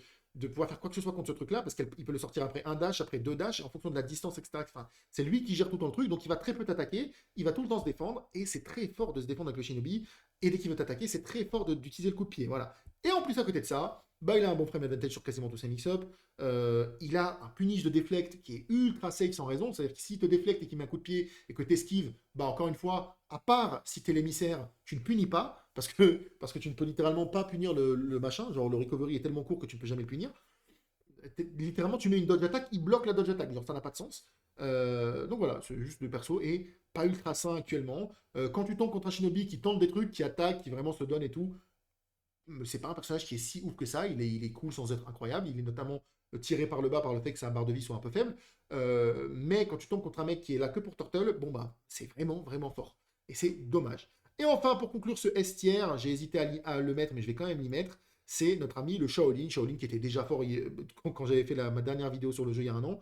Speaker 1: pouvoir faire quoi que ce soit contre ce truc-là, parce qu'il peut le sortir après un dash, après deux dash, en fonction de la distance, etc. Enfin, c'est lui qui gère tout le temps le truc, donc il va très peu t'attaquer, il va tout le temps se défendre, et c'est très fort de se défendre avec le Shinobi, et dès qu'il veut t'attaquer, c'est très fort d'utiliser le coup de pied, voilà. Et en plus, à côté de ça, il a un bon frame advantage sur quasiment tous ses mix-up, il a un punish de deflect qui est ultra safe sans raison, c'est-à-dire que s'il te deflect et qu'il met un coup de pied, et que tu esquives, encore une fois, à part si t'es l'émissaire, tu ne punis pas, parce que tu ne peux littéralement pas punir le machin, genre le recovery est tellement court que tu ne peux jamais le punir. littéralement, tu mets une dodge attack, il bloque la dodge attack. Genre, ça n'a pas de sens. Donc voilà, c'est juste le perso et pas ultra sain actuellement. Quand tu tombes contre un shinobi qui tente des trucs, qui attaque, qui vraiment se donne et tout, c'est pas un personnage qui est si ouf que ça. Il est cool sans être incroyable. Il est notamment tiré par le bas par le fait que sa barre de vie soit un peu faible. Mais quand tu tombes contre un mec qui est là que pour Turtle, bon bah, c'est vraiment, vraiment fort. Et c'est dommage. Et enfin, pour conclure ce S tier, j'ai hésité à le mettre, mais je vais quand même l'y mettre. C'est notre ami le Shaolin. Shaolin qui était déjà fort quand j'avais fait ma dernière vidéo sur le jeu il y a un an,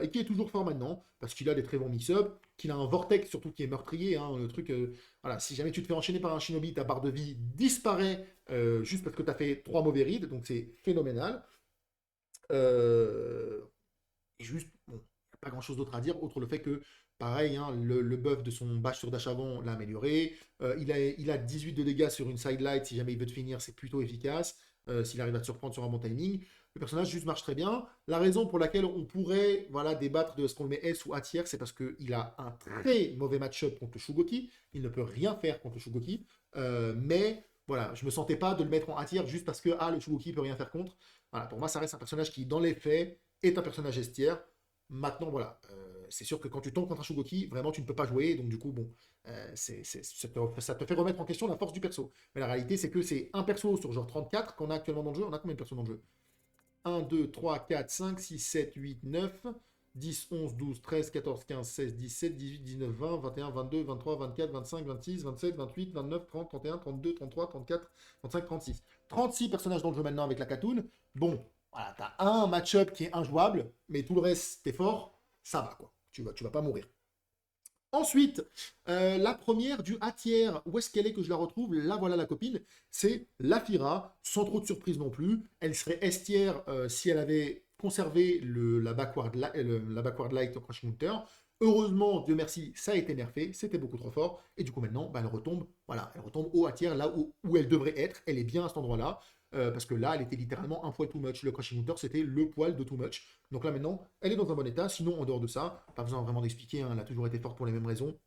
Speaker 1: et qui est toujours fort maintenant, parce qu'il a des très bons mix-up, qu'il a un vortex surtout qui est meurtrier. Hein, le truc, voilà, si jamais tu te fais enchaîner par un shinobi, ta barre de vie disparaît juste parce que tu as fait 3 mauvais rides, donc c'est phénoménal. Euh, et juste, bon, pas grand chose d'autre à dire, autre le fait que, pareil, hein, le buff de son bash sur dash avant l'a amélioré. Il a 18 de dégâts sur une side light, si jamais il veut te finir, c'est plutôt efficace. S'il arrive à te surprendre sur un bon timing. Le personnage juste marche très bien. La raison pour laquelle on pourrait voilà, débattre de ce qu'on le met S ou A tier, c'est parce qu'il a un très mauvais match-up contre le Shugoki. Il ne peut rien faire contre le Shugoki. Mais voilà, je me sentais pas de le mettre en A tier juste parce que le Shugoki peut rien faire contre. Voilà, pour moi, ça reste un personnage qui, dans les faits, est un personnage S tier. Maintenant, voilà, c'est sûr que quand tu tombes contre un Shugoki, vraiment, tu ne peux pas jouer. Donc, du coup, bon, ça te fait remettre en question la force du perso. Mais la réalité, c'est que c'est un perso sur genre 34 qu'on a actuellement dans le jeu. On a combien de persos dans le jeu? 1, 2, 3, 4, 5, 6, 7, 8, 9, 10, 11, 12, 13, 14, 15, 16, 17, 18, 19, 20, 21, 22, 23, 24, 25, 26, 27, 28, 29, 30, 31, 32, 33, 34, 35, 36. 36 personnages dans le jeu maintenant avec la Katoon. Bon, voilà, t'as un match-up qui est injouable, mais tout le reste, t'es fort, ça va quoi. Tu vas pas mourir. Ensuite, la première du A tiers, où est-ce qu'elle est que je la retrouve? Là, voilà la copine. C'est Lafira, sans trop de surprise non plus. Elle serait S tiers si elle avait conservé la backward light au Crushing Hunter. Heureusement, Dieu merci, ça a été nerfé, c'était beaucoup trop fort. Et du coup, maintenant, bah, elle retombe, voilà, elle retombe au A tiers, là où elle devrait être. Elle est bien à cet endroit-là. Parce que là, elle était littéralement un poil too much. Le Crushing Hunter, c'était le poil de too much. Donc là, maintenant, elle est dans un bon état. Sinon, en dehors de ça, pas besoin vraiment d'expliquer. Hein, elle a toujours été forte pour les mêmes raisons.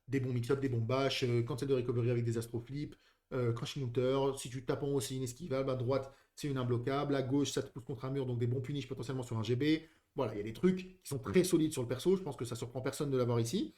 Speaker 1: Des bons mix-up, des bons bash, cancel de recovery avec des astroflips, Crushing Hunter. Si tu tapes en haut, c'est inesquivable. À droite, c'est une imbloquable. À gauche, ça te pousse contre un mur, donc des bons punish potentiellement sur un GB. Voilà, il y a des trucs qui sont très solides sur le perso. Je pense que ça surprend personne de l'avoir ici.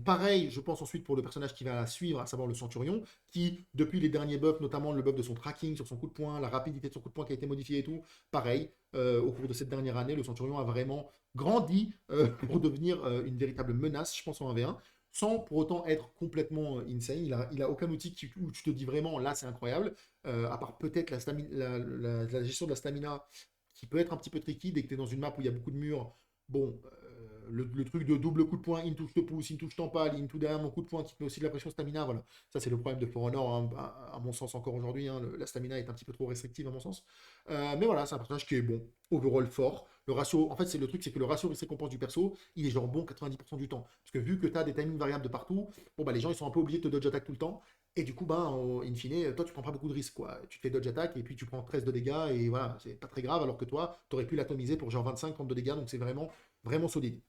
Speaker 1: Pareil, je pense ensuite pour le personnage qui va la suivre, à savoir le Centurion, qui, depuis les derniers buffs, notamment le buff de son tracking sur son coup de poing, la rapidité de son coup de poing qui a été modifiée et tout, pareil, au cours de cette dernière année, le Centurion a vraiment grandi pour devenir une véritable menace, je pense, en 1v1, sans pour autant être complètement insane. Il a aucun outil où tu te dis vraiment, là, c'est incroyable, à part peut-être la gestion de la stamina, qui peut être un petit peu tricky dès que tu es dans une map où il y a beaucoup de murs. Bon, le truc de double coup de poing, into je te pousse, into je t'empale, into derrière mon coup de poing qui te met aussi de la pression stamina, voilà. Ça, c'est le problème de For Honor, hein, à mon sens, encore aujourd'hui. Hein, la stamina est un petit peu trop restrictive, à mon sens. Mais voilà, c'est un personnage qui est bon, overall fort. Le ratio, en fait, c'est le truc, c'est que le ratio risque-récompense du perso, il est genre bon 90% du temps. Parce que vu que tu as des timings variables de partout, bon, bah, les gens, ils sont un peu obligés de te dodge attack tout le temps. Et du coup, ben, in fine, toi, tu prends pas beaucoup de risques, quoi. Tu te fais dodge attack et puis tu prends 13 de dégâts et voilà, c'est pas très grave, alors que toi, tu aurais pu l'atomiser pour genre 25-30 de dégâts, donc c'est vraiment, vraiment solide.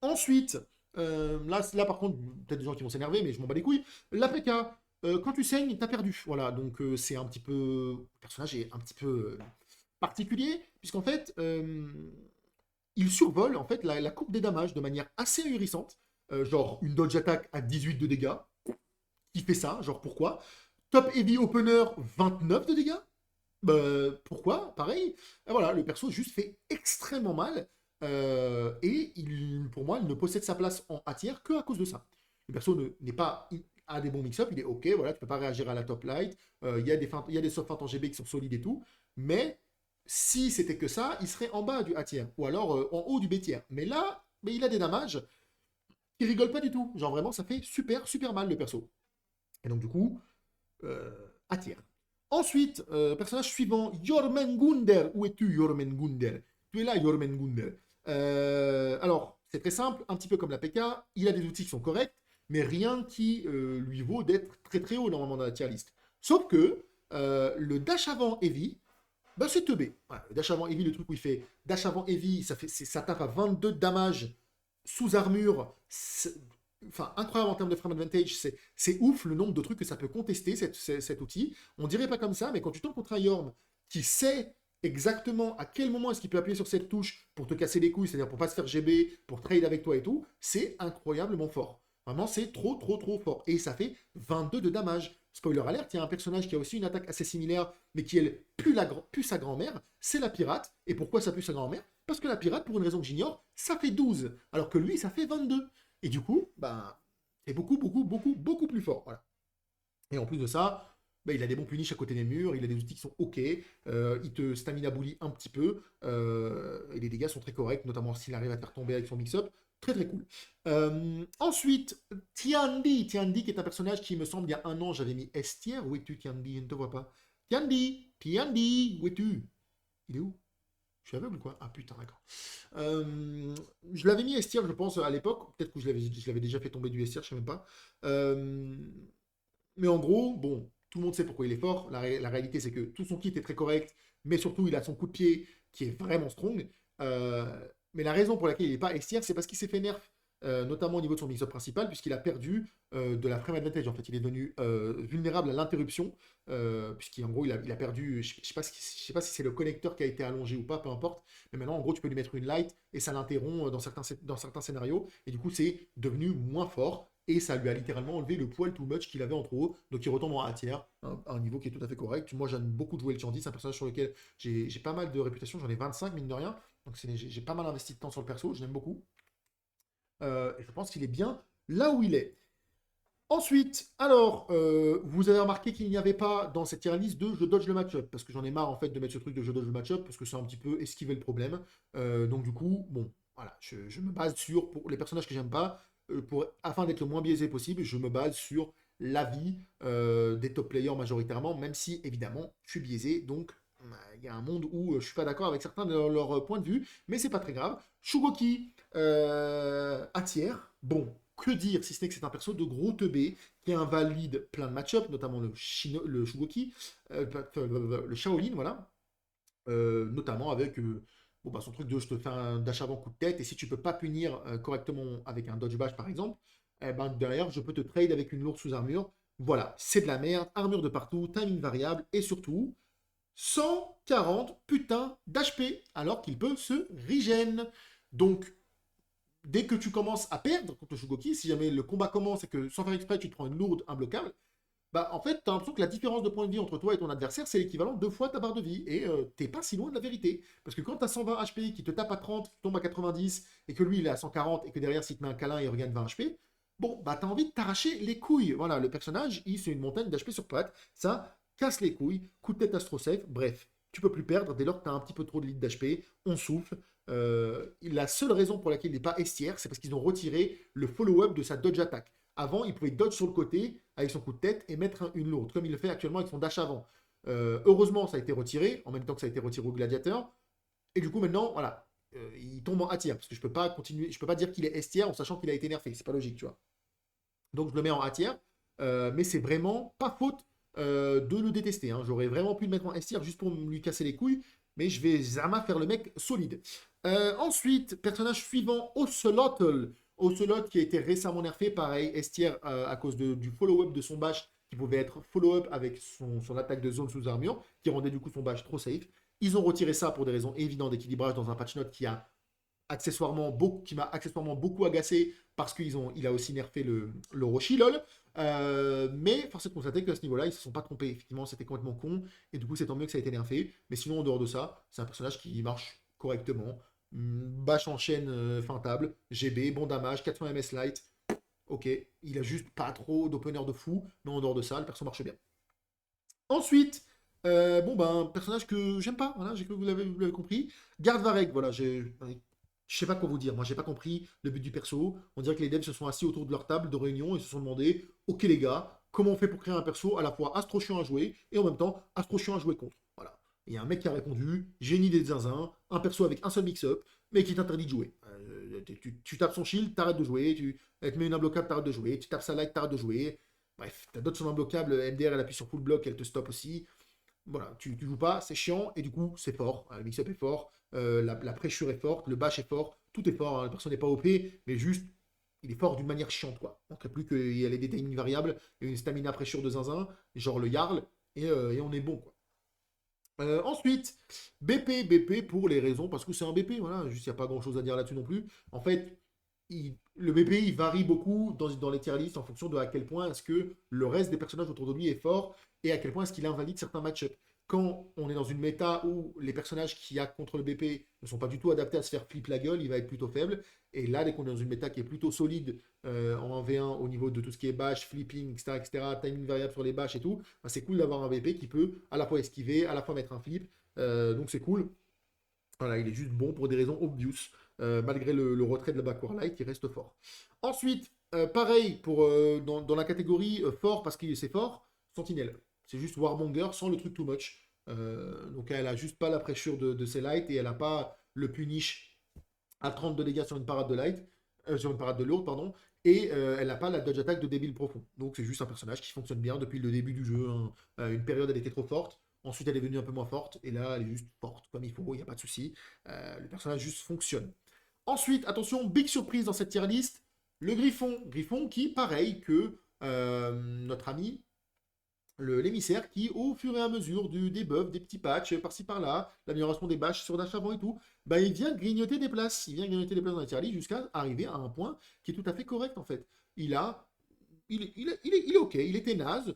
Speaker 1: Ensuite, là par contre, peut-être des gens qui vont s'énerver, mais je m'en bats les couilles. L'APK, quand tu saignes, t'as perdu. Voilà, donc c'est un petit peu. Le personnage est un petit peu particulier, puisqu'en fait, il survole en fait la courbe des damages de manière assez ahurissante. Genre une dodge attack à 18 de dégâts. Qui fait ça? Genre pourquoi? Top Heavy Opener, 29 de dégâts. Bah, pourquoi? Pareil. Et voilà, le perso juste fait extrêmement mal. Et pour moi, il ne possède sa place en A tier que à cause de ça. Le perso n'est pas a des bons mix-up, il est ok, voilà, tu peux pas réagir à la top light. Il y a des soft feintes en GB qui sont solides et tout. Mais si c'était que ça, il serait en bas du A tier. Ou alors en haut du B tier. Mais là, il a des damages qui rigolent pas du tout. Genre vraiment, ça fait super, super mal le perso. Et donc du coup, A tier. Ensuite, personnage suivant, Jormengunder. Où es-tu, Jormengunder? Tu es là, Jormengunder. Alors, c'est très simple, un petit peu comme la PK, il a des outils qui sont corrects, mais rien qui lui vaut d'être très très haut normalement dans la tier list. Sauf que le dash avant heavy, bah, c'est teubé. Voilà, le dash avant heavy, le truc où il fait dash avant heavy, ça tape à 22 de damage sous armure. Enfin, incroyable en termes de frame advantage, c'est ouf le nombre de trucs que ça peut contester, cet outil. On dirait pas comme ça, mais quand tu tombes contre un Yorm qui sait exactement à quel moment est-ce qu'il peut appuyer sur cette touche pour te casser les couilles, c'est-à-dire pour pas se faire GB, pour trade avec toi et tout, c'est incroyablement fort. Vraiment, c'est trop, trop, trop fort. Et ça fait 22 de damage. Spoiler alert, il y a un personnage qui a aussi une attaque assez similaire, mais qui, elle, pue sa grand-mère, c'est la pirate. Et pourquoi ça pue sa grand-mère? Parce que la pirate, pour une raison que j'ignore, ça fait 12, alors que lui, ça fait 22. Et du coup, ben, c'est beaucoup, beaucoup, beaucoup, beaucoup plus fort. Voilà. Et en plus de ça, bah, il a des bons punishes à côté des murs, il a des outils qui sont ok, il te stamina bully un petit peu, et les dégâts sont très corrects, notamment s'il arrive à te faire tomber avec son mix-up. Très très cool. Ensuite, Tiandi qui est un personnage qui me semble il y a un an j'avais mis S tier. Où es-tu Tiandi? Je ne te vois pas. Tiandi, où es-tu? Il est où? Je suis aveugle ou quoi? Ah putain, d'accord. Je l'avais mis S tier, je pense, à l'époque. Peut-être que je l'avais déjà fait tomber du S tier, je sais même pas. Euh, mais en gros, bon, tout le monde sait pourquoi il est fort. La réalité, c'est que tout son kit est très correct, mais surtout, il a son coup de pied qui est vraiment strong. Euh, mais la raison pour laquelle il n'est pas S tier, c'est parce qu'il s'est fait nerf, notamment au niveau de son mix-up principal, puisqu'il a perdu de la frame advantage. En fait, il est devenu vulnérable à l'interruption, puisqu'en gros, il a perdu. Je ne sais pas si c'est le connecteur qui a été allongé ou pas, peu importe. Mais maintenant, en gros, tu peux lui mettre une light et ça l'interrompt dans certains scénarios. Et du coup, c'est devenu moins fort et ça lui a littéralement enlevé le poil too much qu'il avait en trop haut, donc il retombe en A tiers, hein, à un niveau qui est tout à fait correct. Moi j'aime beaucoup de jouer le Chandy, c'est un personnage sur lequel j'ai pas mal de réputation, j'en ai 25 mine de rien, donc j'ai pas mal investi de temps sur le perso, je l'aime beaucoup, et je pense qu'il est bien là où il est. Ensuite, alors, vous avez remarqué qu'il n'y avait pas dans cette tier list de je dodge le match-up, parce que j'en ai marre en fait de mettre ce truc de je dodge le match-up, parce que c'est un petit peu esquiver le problème. Donc du coup, bon, voilà, je me base sur, pour les personnages que j'aime pas, afin d'être le moins biaisé possible, je me base sur l'avis des top players majoritairement, même si évidemment je suis biaisé, donc il y a un monde où je suis pas d'accord avec certains de leurs points de vue, mais c'est pas très grave. Shugoki, à tiers, bon, que dire si ce n'est que c'est un perso de gros teubé qui invalide plein de match-up, notamment le Shugoki, le Shaolin, voilà, notamment avec bon, bah, son truc de je te fais un dash avant coup de tête, et si tu peux pas punir correctement avec un dodge bash par exemple, eh ben, derrière je peux te trade avec une lourde sous-armure. Voilà, c'est de la merde, armure de partout, timing variable, et surtout 140 putains d'HP, alors qu'il peut se regen. Donc dès que tu commences à perdre contre le Shugoki, si jamais le combat commence et que sans faire exprès tu te prends une lourde imbloquable, bah en fait t'as l'impression que la différence de points de vie entre toi et ton adversaire c'est l'équivalent de 2 fois ta barre de vie et t'es pas si loin de la vérité. Parce que quand t'as 120 HP qui te tape à 30, qui tombe à 90 et que lui il est à 140 et que derrière s'il te met un câlin il regagne 20 HP, bon bah t'as envie de t'arracher les couilles. Voilà, le personnage il c'est une montagne d'HP sur pattes, ça casse les couilles, coup de tête astro safe, bref. Tu peux plus perdre dès lors que tu as un petit peu trop de litres d'HP, on souffle, la seule raison pour laquelle il n'est pas S tier, c'est parce qu'ils ont retiré le follow-up de sa dodge attack. Avant, il pouvait dodge sur le côté avec son coup de tête et mettre une lourde, comme il le fait actuellement avec son dash avant. Heureusement, ça a été retiré, en même temps que ça a été retiré au gladiateur. Et du coup, maintenant, voilà, il tombe en A tier, parce que je peux pas continuer, je peux pas dire qu'il est S tier en sachant qu'il a été nerfé. C'est pas logique, tu vois. Donc je le mets en A tier, mais c'est vraiment pas faute de le détester, hein. J'aurais vraiment pu le mettre en S tier juste pour lui casser les couilles, mais je vais Zama faire le mec solide. Ensuite, personnage suivant, Ocelotl. Ocelot qui a été récemment nerfé, pareil, S tier à cause du follow-up de son bash qui pouvait être follow-up avec son attaque de zone sous armure, qui rendait du coup son bash trop safe. Ils ont retiré ça pour des raisons évidentes d'équilibrage dans un patch note qui m'a accessoirement beaucoup agacé parce qu'il a aussi nerfé le Roshi, lol. Mais force est de constater que à ce niveau-là, ils ne se sont pas trompés. Effectivement, c'était complètement con. Et du coup, c'est tant mieux que ça a été nerfé. Mais sinon, en dehors de ça, c'est un personnage qui marche correctement. Bash en chaîne feintable, GB, bon damage, 400 MS light. Ok, il a juste pas trop d'opener de fou. Mais en dehors de ça, le perso marche bien. Ensuite, bon ben, un personnage que j'aime pas, voilà, j'ai cru que vous l'avez compris. Garde Vareg, voilà, je sais pas quoi vous dire, moi j'ai pas compris le but du perso. On dirait que les devs se sont assis autour de leur table de réunion et se sont demandé, ok les gars, comment on fait pour créer un perso à la fois astro chiant à jouer et en même temps astro chiant à jouer contre. Voilà. Et il y a un mec qui a répondu, génie des zinzins, un perso avec un seul mix-up, mais qui t'interdit de jouer. Tu tapes son shield, t'arrêtes de jouer, elle te met une imbloquable, t'arrêtes de jouer, tu tapes sa light, t'arrêtes de jouer. Bref, t'as d'autres sont imbloquables, MDR elle appuie sur full block, elle te stoppe aussi. Voilà, tu joues pas, c'est chiant, et du coup c'est fort. Le mix-up est fort, la pressure est forte, le bash est fort, tout est fort, hein. La personne n'est pas OP, mais juste il est fort d'une manière chiante quoi. On ne plus qu'il y ait des timings variables et une stamina pressure de zinzin, genre le Jarl, et on est bon quoi. Ensuite, BP pour les raisons, parce que c'est un BP, voilà, juste il n'y a pas grand chose à dire là-dessus non plus. En fait, le BP il varie beaucoup dans les tier lists en fonction de à quel point est-ce que le reste des personnages autour de lui est fort et à quel point est-ce qu'il invalide certains match-ups. Quand on est dans une méta où les personnages qu'il y a contre le BP ne sont pas du tout adaptés à se faire flip la gueule, il va être plutôt faible. Et là, dès qu'on est dans une méta qui est plutôt solide en 1v1 au niveau de tout ce qui est bash, flipping, etc., timing variable sur les bash et tout, bah, c'est cool d'avoir un BP qui peut à la fois esquiver, à la fois mettre un flip. Donc c'est cool. Voilà, il est juste bon pour des raisons obvious, malgré le retrait de la backward light, il reste fort. Ensuite, pareil, dans la catégorie fort parce que c'est fort, Sentinelle. C'est juste Warmonger sans le truc too much. Donc elle a juste pas la pressure de ses lights et elle a pas le punish à 32 dégâts sur une parade de light, sur une parade de lourde, pardon, et elle n'a pas la dodge attack de débile profond. Donc c'est juste un personnage qui fonctionne bien depuis le début du jeu, hein. Une période elle était trop forte, ensuite elle est devenue un peu moins forte, et là elle est juste forte comme il faut, il n'y a pas de souci. Le personnage juste fonctionne. Ensuite, attention, big surprise dans cette tier list, le Griffon. Griffon qui, pareil que notre ami l'émissaire qui, au fur et à mesure des buffs, des petits patchs par-ci par-là, l'amélioration des bâches sur dash avant et tout, bah, il vient grignoter des places. Il vient grignoter des places dans la tier list jusqu'à arriver à un point qui est tout à fait correct en fait. Il a, il est ok, il était naze,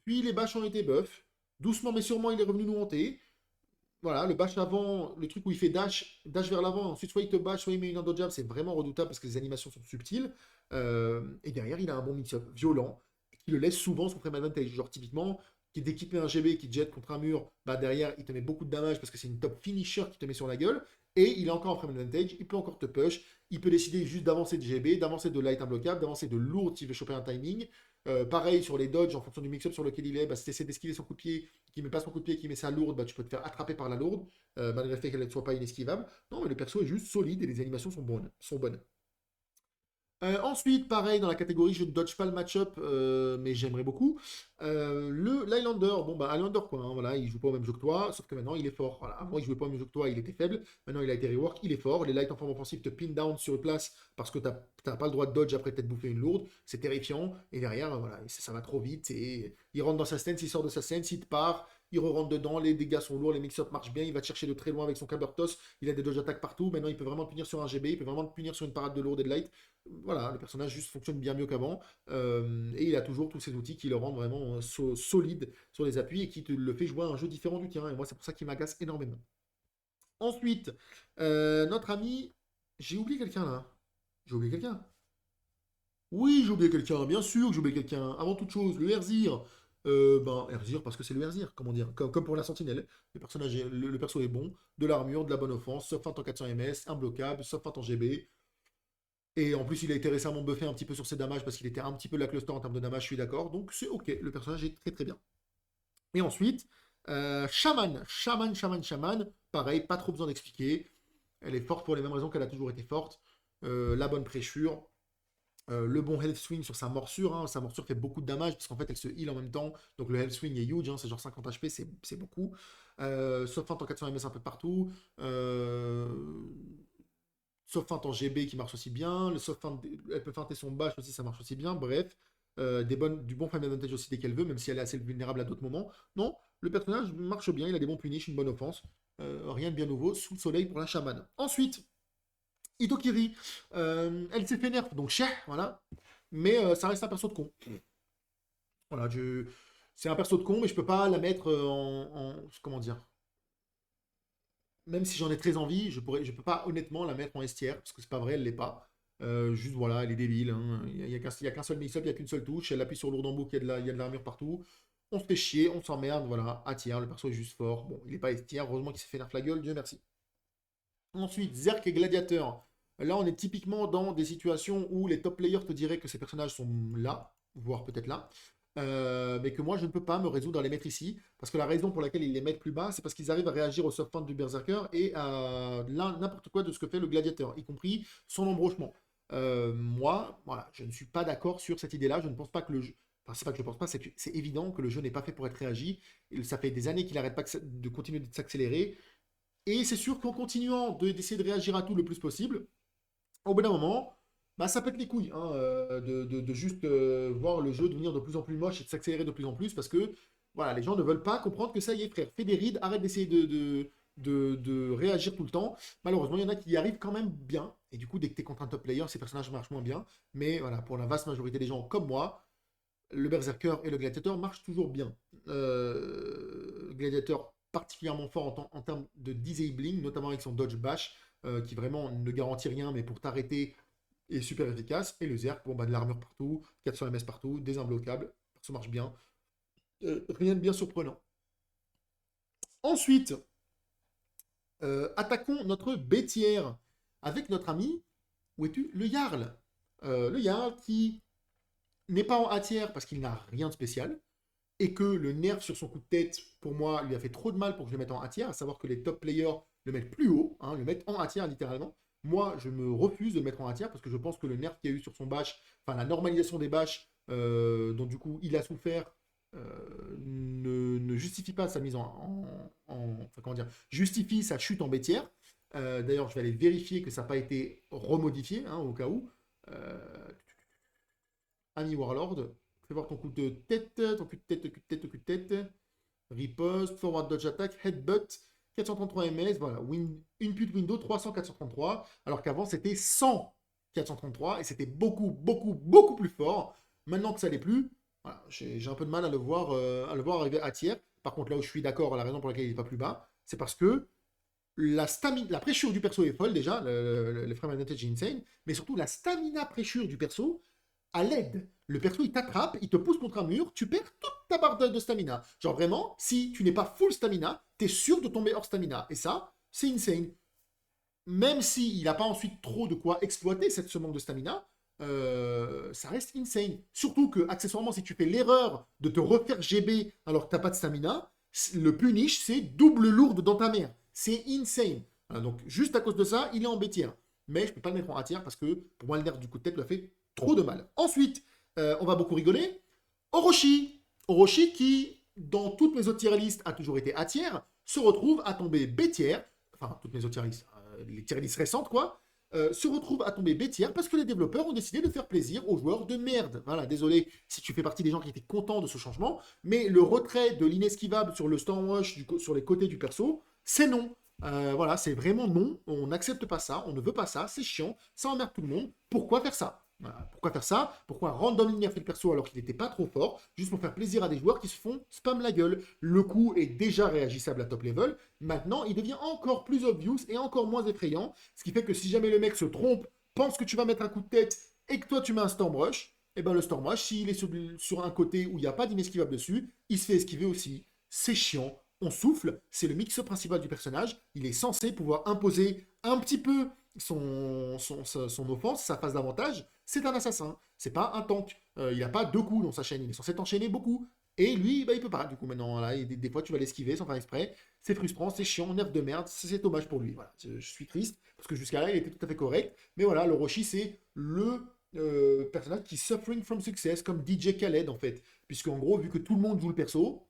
Speaker 1: puis les bâches ont été buffs. Doucement mais sûrement, il est revenu nous hanter. Voilà, le bash avant, le truc où il fait dash vers l'avant, ensuite soit il te bash, soit il met une endo jab, c'est vraiment redoutable parce que les animations sont subtiles. Et derrière, il a un bon mix-up violent qui le laisse souvent son frame advantage. Genre typiquement, dès qu'il te met un GB qui te jette contre un mur, bah derrière, il te met beaucoup de damage parce que c'est une top finisher qui te met sur la gueule. Et il a encore un frame advantage, il peut encore te push, il peut décider juste d'avancer de GB, d'avancer de light imbloquable, d'avancer de lourd s'il veut choper un timing. Pareil sur les dodges, en fonction du mix-up sur lequel il est, bah, si tu essaies d'esquiver son coup de pied, qui met pas son coup de pied, qui met sa lourde, bah, tu peux te faire attraper par la lourde, malgré le fait qu'elle ne soit pas inesquivable. Non, mais le perso est juste solide et les animations sont bonnes. Sont bonnes. Ensuite, pareil, dans la catégorie, je ne dodge pas le match-up, mais j'aimerais beaucoup. L'Highlander, bon, bah, Highlander, quoi, hein, voilà, il joue pas au même jeu que toi, sauf que maintenant, il est fort. Voilà. Avant, il jouait pas au même jeu que toi, il était faible. Maintenant, il a été rework, il est fort. Les lights en forme offensive te pin down sur place parce que t'as pas le droit de dodge après t'être bouffé une lourde. C'est terrifiant. Et derrière, voilà, ça va trop vite. Et il rentre dans sa stance, il sort de sa stance, il te part. Il re-rentre dedans, les dégâts sont lourds, les mix-ups marchent bien, il va te chercher de très loin avec son Cabertos, il a des dodge attaques partout, maintenant il peut vraiment te punir sur un GB, il peut vraiment te punir sur une parade de lourde et de light. Voilà, le personnage juste fonctionne bien mieux qu'avant. Et il a toujours tous ces outils qui le rendent vraiment solide sur les appuis et qui te le fait jouer à un jeu différent du tien. Et moi, c'est pour ça qu'il m'agace énormément. Ensuite, notre ami. J'ai oublié quelqu'un là. J'ai oublié quelqu'un. Oui, j'ai oublié quelqu'un. Bien sûr que j'ai oublié quelqu'un. Avant toute chose, le Erzir. Erzir parce que c'est le Erzir, comment dire. Comme pour la Sentinelle. Le perso est bon. De l'armure, de la bonne offense, sauf feinte en 400 ms, imbloquable, sauf feinte en GB. Et en plus, il a été récemment buffé un petit peu sur ses damages parce qu'il était un petit peu lackluster en termes de damage, je suis d'accord. Donc c'est ok, le personnage est très très bien. Et ensuite, Shaman. Pareil, pas trop besoin d'expliquer. Elle est forte pour les mêmes raisons qu'elle a toujours été forte. La bonne pressure, le bon health swing sur sa morsure. Hein. Sa morsure fait beaucoup de damage parce qu'en fait elle se heal en même temps. Donc le health swing est huge, hein. C'est genre 50 HP, c'est beaucoup. Sauf feinte en 400 ms un peu partout. Sauf feinte en GB qui marche aussi bien. Elle peut feinter son bash aussi, ça marche aussi bien. Bref, du bon frame advantage aussi dès qu'elle veut, même si elle est assez vulnérable à d'autres moments. Non, le personnage marche bien, il a des bons punish, une bonne offense. Rien de bien nouveau, sous le soleil pour la chamane. Ensuite, Itokiri, elle s'est fait nerf, donc cher, voilà. Mais ça reste un perso de con. Voilà, c'est un perso de con, mais je peux pas la mettre comment dire, même si j'en ai très envie, je peux pas honnêtement la mettre en estière, parce que c'est pas vrai, elle l'est pas. Juste voilà, elle est débile, hein. Il n'y a, qu'un seul mix-up, il n'y a qu'une seule touche, elle appuie sur lourd en boucle, il y a de l'armure partout. On se fait chier, on s'emmerde, voilà, à tiers, le perso est juste fort. Bon, il est pas estière, heureusement qu'il s'est fait nerf la gueule, Dieu merci. Ensuite, Zerk et Gladiateur. Là, on est typiquement dans des situations où les top players te diraient que ces personnages sont là, voire peut-être là, mais que moi, je ne peux pas me résoudre à les mettre ici, parce que la raison pour laquelle ils les mettent plus bas, c'est parce qu'ils arrivent à réagir au soft point du Berserker et à n'importe quoi de ce que fait le Gladiateur, y compris son embrochement. Moi, voilà, je ne suis pas d'accord sur cette idée-là. Je ne pense pas que le jeu. Enfin, c'est pas que je pense pas, c'est que c'est évident que le jeu n'est pas fait pour être réagi. Ça fait des années qu'il n'arrête pas de continuer de s'accélérer. Et c'est sûr qu'en continuant d'essayer de réagir à tout le plus possible, au bout d'un moment, bah, ça pète les couilles, hein, de juste voir le jeu devenir de plus en plus moche et de s'accélérer de plus en plus parce que Voilà, les gens ne veulent pas comprendre que ça y est, frère. Fais des rides, arrête d'essayer de réagir tout le temps. Malheureusement, il y en a qui y arrivent quand même bien. Et du coup, dès que tu es contre un top player, ces personnages marchent moins bien. Mais voilà, pour la vaste majorité des gens comme moi, le Berserker et le Gladiator marchent toujours bien. Le Gladiator particulièrement fort en termes de disabling, notamment avec son dodge bash, qui vraiment ne garantit rien, mais pour t'arrêter est super efficace. Et le Zerg, bon, bah, de l'armure partout, 400 MS partout, des imbloquables, ça marche bien. Rien de bien surprenant. Ensuite, attaquons notre bêtière avec notre ami, où es-tu? Le Jarl. Le Jarl qui n'est pas en A tiers parce qu'il n'a rien de spécial, et que le nerf sur son coup de tête, pour moi, lui a fait trop de mal pour que je le mette en A tiers, à savoir que les top players le mettent plus haut, hein, le mettent en A tiers littéralement. Moi, je me refuse de le mettre en A tiers parce que je pense que le nerf qu'il y a eu sur son bash, enfin la normalisation des bashs, dont du coup il a souffert, ne justifie pas sa mise enfin, comment dire, justifie sa chute en bêtière. D'ailleurs, je vais aller vérifier que ça n'a pas été remodifié, hein, au cas où. Euh, Ami Warlord, fais voir ton coup de tête, ton cul de tête, cul de tête, cul de tête. Riposte, forward dodge attack, headbutt, 433 ms, voilà. Input window 300, 433, alors qu'avant c'était 100, 433, et c'était beaucoup, beaucoup, beaucoup plus fort. Maintenant que ça l'est plus, voilà, j'ai un peu de mal à le voir arriver à tiers. Par contre, là où je suis d'accord, la raison pour laquelle il n'est pas plus bas, c'est parce que la pressure du perso est folle déjà, le frame advantage est insane, mais surtout la stamina pressure du perso, à l'aide. Le perso, il t'attrape, il te pousse contre un mur, tu perds toute ta barre de stamina. Genre vraiment, si tu n'es pas full stamina, t'es sûr de tomber hors stamina. Et ça, c'est insane. Même s'il n'a pas ensuite trop de quoi exploiter ce manque de stamina, ça reste insane. Surtout que, accessoirement, si tu fais l'erreur de te refaire GB alors que t'as pas de stamina, le punish, c'est double lourde dans ta mère. C'est insane. Voilà, donc, juste à cause de ça, il est en B tier. Mais je peux pas le mettre en A tier parce que, pour moi, le nerf du coup de tête lui a fait trop de mal. Ensuite, on va beaucoup rigoler. Orochi. Orochi qui, dans toutes mes autres tier listes, a toujours été A tier, se retrouve à tomber B tier. Enfin, toutes mes autres tier listes, les tier listes récentes, quoi. Se retrouve à tomber B tier parce que les développeurs ont décidé de faire plaisir aux joueurs de merde. Voilà, désolé si tu fais partie des gens qui étaient contents de ce changement, mais le retrait de l'inesquivable sur le Stormrush sur les côtés du perso, c'est non. Voilà, c'est vraiment non. On n'accepte pas ça, on ne veut pas ça, c'est chiant, ça emmerde tout le monde. Pourquoi faire ça? Voilà. Pourquoi faire ça? Pourquoi random nerf le perso alors qu'il n'était pas trop fort, juste pour faire plaisir à des joueurs qui se font spam la gueule? Le coup est déjà réagissable à top level, maintenant il devient encore plus obvious et encore moins effrayant, ce qui fait que si jamais le mec se trompe, pense que tu vas mettre un coup de tête et que toi tu mets un Storm Rush, et ben le Storm Rush, s'il est sur un côté où il n'y a pas d'inesquivable dessus, il se fait esquiver aussi. C'est chiant, on souffle, c'est le mix principal du personnage, il est censé pouvoir imposer un petit peu son offense, sa phase d'avantage. C'est un assassin, c'est pas un tank. Il n'a pas deux coups dans sa chaîne, il est censé t'enchaîner beaucoup. Et lui, bah, il peut pas. Du coup, maintenant, là, des fois, tu vas l'esquiver sans faire exprès. C'est frustrant, c'est chiant, nerf de merde, c'est dommage pour lui. Voilà, je suis triste, parce que jusqu'à là, il était tout à fait correct. Mais voilà, le Roshi, c'est le personnage qui suffering from success, comme DJ Khaled, en fait. Puisque, en gros, vu que tout le monde joue le perso,